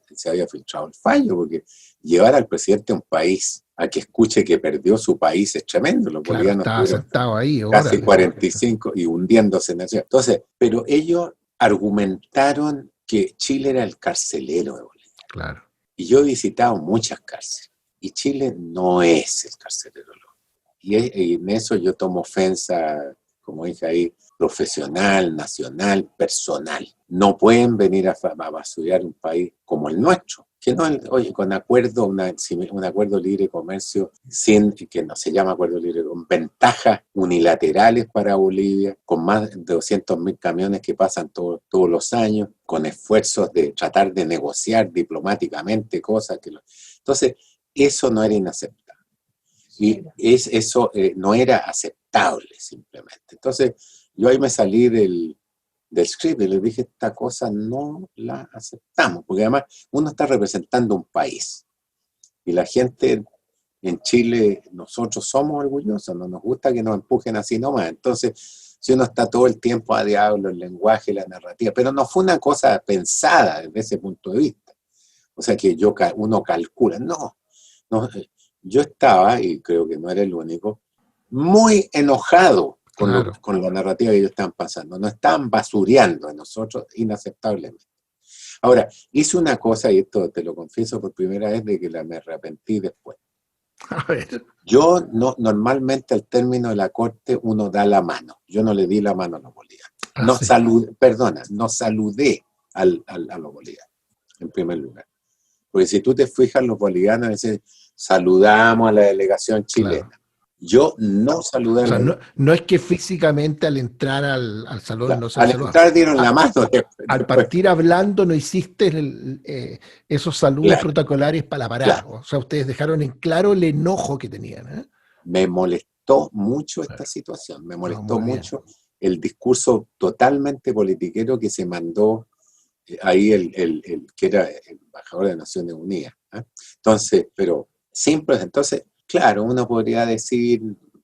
fallo, porque llevar al presidente a un país a que escuche que perdió su país es tremendo. Los Claro, bolivianos estaba estuvieron sentado ahí, casi órale. 45 y hundiéndose en eso. Entonces, pero ellos argumentaron que Chile era el carcelero de Bolivia. Claro. Y yo he visitado muchas cárceles y Chile no es el carcelero. Y en eso yo tomo ofensa, como dije ahí, profesional, nacional, personal. No pueden venir a basurar un país como el nuestro, que no, oye, con acuerdo, un acuerdo libre de comercio, que no se llama acuerdo libre, con ventajas unilaterales para Bolivia, con más de 200.000 camiones que pasan todos los años, con esfuerzos de tratar de negociar diplomáticamente cosas. Entonces, eso no era inaceptable. Y eso no era aceptable simplemente. Entonces, yo ahí me salí del script y les dije, esta cosa no la aceptamos, porque además uno está representando un país. Y la gente en Chile, nosotros somos orgullosos, no nos gusta que nos empujen así nomás. Entonces, si uno está todo el tiempo a diablo, el lenguaje, la narrativa, pero no fue una cosa pensada desde ese punto de vista. O sea que uno calcula, no, yo estaba, y creo que no era el único, muy enojado Claro. con la narrativa que ellos estaban pasando. Nos estaban basureando a nosotros inaceptablemente. Ahora, hice una cosa, y esto te lo confieso por primera vez, de que me arrepentí después. A ver. Yo normalmente al término de la corte uno da la mano. Yo no le di la mano a los bolivianos. No saludé a los bolivianos, en primer lugar. Porque si tú te fijas, los bolivianos dicen, saludamos a la delegación chilena. Claro. Yo no saludé a la delegación. No es que físicamente al entrar al salón claro, no se al entrar dieron la mano. Al partir hablando no hiciste esos saludos claro, protocolares para parar. Claro. O sea, ustedes dejaron en claro el enojo que tenían. Me molestó mucho esta situación. Me molestó mucho el discurso totalmente politiquero que se mandó ahí el que era el embajador de Naciones Unidas. Entonces, entonces, claro, uno podría decir,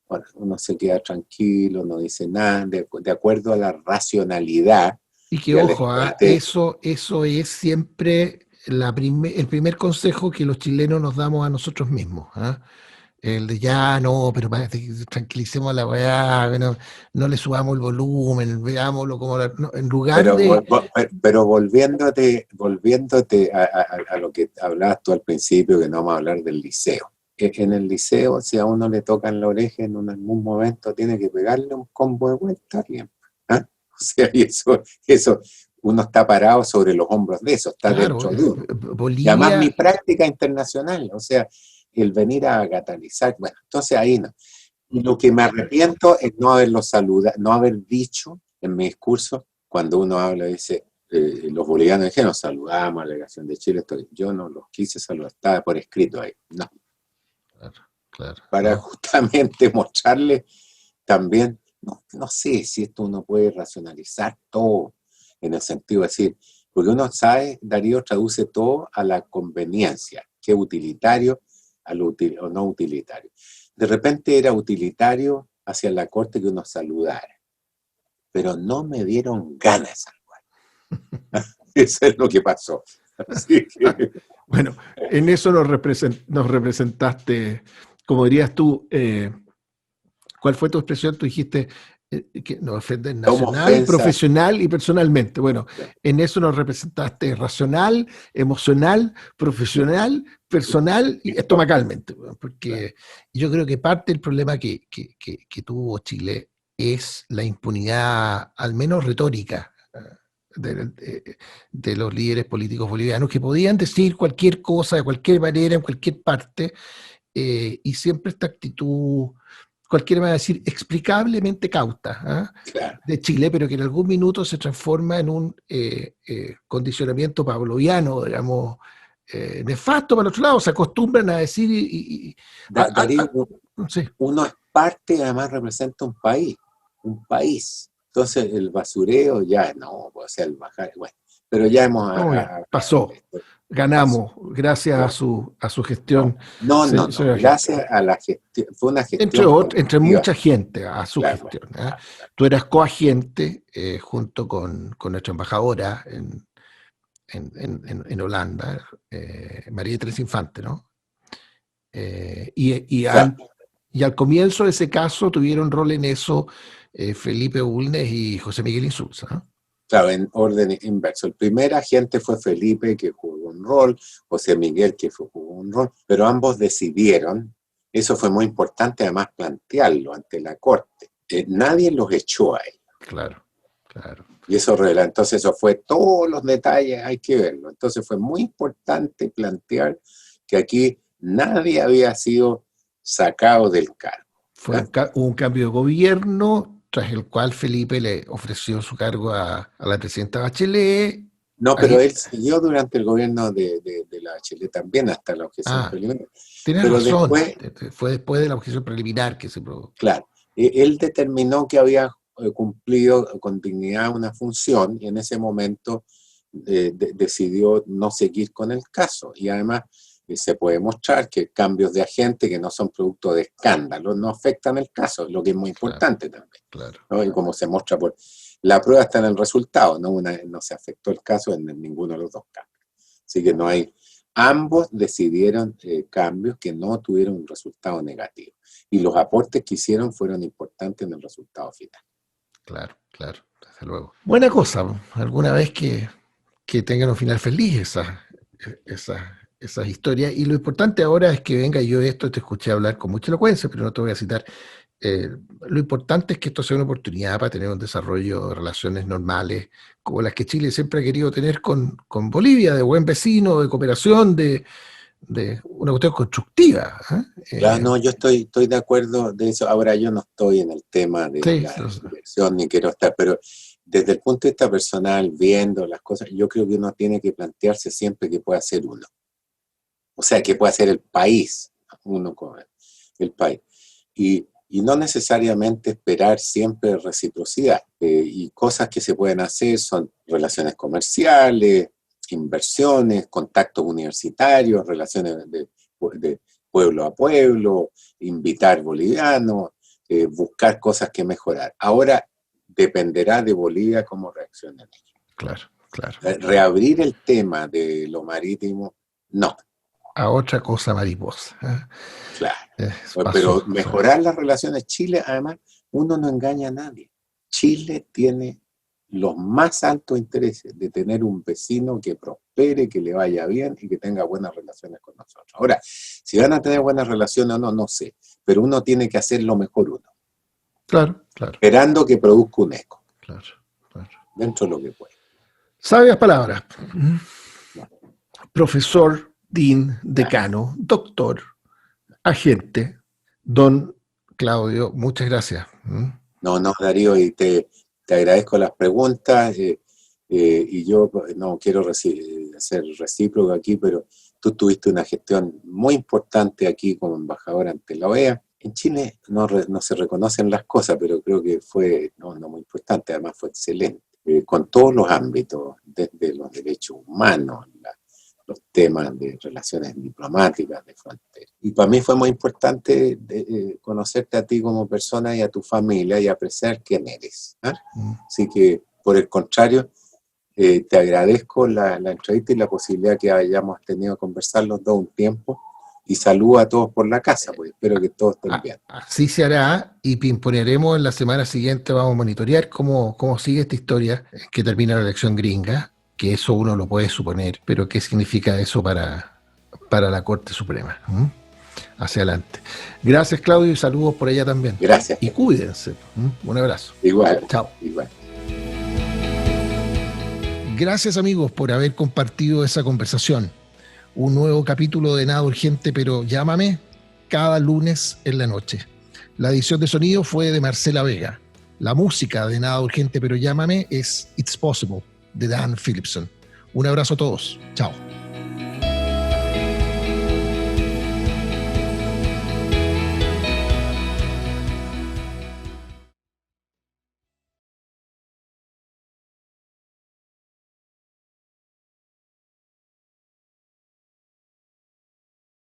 bueno, uno se queda tranquilo, no dice nada, de acuerdo a la racionalidad. Y que ojo, eso es siempre el primer consejo que los chilenos nos damos a nosotros mismos. El de ya, no, pero tranquilicemos la weá, no le subamos el volumen, veámoslo como en lugar pero volviéndote a lo que hablabas tú al principio, que no vamos a hablar del liceo. En el liceo, si a uno le tocan la oreja en algún momento, tiene que pegarle un combo de vuelta a alguien. O sea, y eso, uno está parado sobre los hombros de eso, está dentro de uno. Bolivia... Y además mi práctica internacional, o sea, el venir a catalizar, bueno, entonces ahí no. Y lo que me arrepiento es no haberlo saludado, no haber dicho en mi discurso, cuando uno habla, dice, los bolivianos dijeron, saludamos a la delegación de Chile, yo no los quise saludar, estaba por escrito ahí, no. Claro, para justamente mostrarle también, no sé si esto uno puede racionalizar todo, en el sentido de decir, porque uno sabe, Darío traduce todo a la conveniencia, que es utilitario o no utilitario. De repente era utilitario hacia la corte que uno saludara, pero no me dieron ganas de saludar. Eso es lo que pasó. Así que... Bueno, en eso nos representaste, como dirías tú, ¿cuál fue tu expresión? Tú dijiste que nos ofendes nacional, profesional y personalmente. Bueno, sí. En eso nos representaste racional, emocional, profesional, personal y estomacalmente. Porque yo creo que parte del problema que tuvo Chile es la impunidad, al menos retórica, de los líderes políticos bolivianos, que podían decir cualquier cosa, de cualquier manera, en cualquier parte, y siempre esta actitud, cualquiera va a decir, explicablemente cauta, claro, de Chile, pero que en algún minuto se transforma en un condicionamiento pavloviano, digamos, nefasto para el otro lado. Se acostumbran a decir... Darío, sí. Uno es parte, además representa un país. Entonces el basureo ya no, o sea, el bajar, bueno, pero ya hemos... pasó. Ganamos, gracias a su gestión. No, gracias a la gestión, fue una gestión... Entre mucha gente, a su gestión. Claro. Tú eras coagente junto con nuestra embajadora en Holanda, María Teresa Infante, ¿no? Y al comienzo de ese caso tuvieron rol en eso Felipe Bulnes y José Miguel Insulza, ¿no? Claro, en orden inverso. El primer agente fue Felipe, que jugó un rol, José Miguel, que jugó un rol, pero ambos decidieron, eso fue muy importante además plantearlo ante la corte, nadie los echó a ellos. Claro. Y eso revela, entonces eso fue, todos los detalles hay que verlo. Entonces fue muy importante plantear que aquí nadie había sido sacado del cargo. Fue un cambio de gobierno, tras el cual Felipe le ofreció su cargo a la presidenta Bachelet, No, pero Ahí, él siguió durante el gobierno de la Bachelet también hasta la objeción ah, preliminar. tienes Pero razón, después, fue después de la objeción preliminar que se produjo. claro, él determinó que había cumplido con dignidad una función y en ese momento decidió no seguir con el caso. Y además se puede mostrar que cambios de agente que no son producto de escándalos no afectan el caso, lo que es muy Claro, importante también, claro. ¿no? Y como se muestra por... La prueba está en el resultado, no se afectó el caso en ninguno de los dos casos. Así que no hay... Ambos decidieron cambios que no tuvieron un resultado negativo. Y los aportes que hicieron fueron importantes en el resultado final. Claro, claro, desde luego. Buena cosa, alguna vez que tengan un final feliz esas historias. Y lo importante ahora es que venga, yo esto te escuché hablar con mucha elocuencia, pero no te voy a citar. Eh, lo importante es que esto sea una oportunidad para tener un desarrollo de relaciones normales, como las que Chile siempre ha querido tener con Bolivia, de buen vecino, de cooperación, de una cuestión constructiva. Claro, no, yo estoy de acuerdo de eso. Ahora yo no estoy en el tema de Sí, la dirección ni quiero estar, pero desde el punto de vista personal, viendo las cosas, yo creo que uno tiene que plantearse siempre que puede hacer uno. O sea, que puede hacer el país, uno con el país. Y no necesariamente esperar siempre reciprocidad. Y cosas que se pueden hacer son relaciones comerciales, inversiones, contactos universitarios, relaciones de pueblo a pueblo, invitar bolivianos, buscar cosas que mejorar. Ahora dependerá de Bolivia cómo reaccione. claro, claro. Reabrir el tema de lo marítimo, no. A otra cosa mariposa. Claro. Pasó. Pero mejorar las relaciones, Chile, además, uno no engaña a nadie. Chile tiene los más altos intereses de tener un vecino que prospere, que le vaya bien y que tenga buenas relaciones con nosotros. Ahora, si van a tener buenas relaciones o no, no sé, pero uno tiene que hacer lo mejor uno. Claro, claro. Esperando que produzca un eco. Claro, claro. Dentro de lo que puede. Sabias palabras. Profesor, dean, decano, doctor, agente, don Claudio, muchas gracias. No, Darío, y te agradezco las preguntas y yo no quiero ser recíproco aquí, pero tú tuviste una gestión muy importante aquí como embajador ante la OEA. En Chile no se reconocen las cosas, pero creo que fue no muy importante, además fue excelente, con todos los ámbitos, desde los derechos humanos, los temas de relaciones diplomáticas, de frontera. Y para mí fue muy importante conocerte a ti como persona y a tu familia y apreciar quién eres. ¿Eh? Así que, por el contrario, te agradezco la entrevista y la posibilidad que hayamos tenido de conversar los dos un tiempo. Y saludo a todos por la casa, pues espero que todos estén bien. Así se hará y pimponeremos en la semana siguiente, vamos a monitorear cómo sigue esta historia, que termina la elección gringa, que eso uno lo puede suponer, pero ¿qué significa eso para la Corte Suprema? Hacia adelante. Gracias, Claudio, y saludos por allá también. Gracias. Y cuídense. Un abrazo. Igual. Chao. Igual. Gracias, amigos, por haber compartido esa conversación. Un nuevo capítulo de Nada Urgente, pero llámame, cada lunes en la noche. La edición de sonido fue de Marcela Vega. La música de Nada Urgente, pero llámame es It's Possible, de Dan Philipson. Un abrazo a todos. Chao.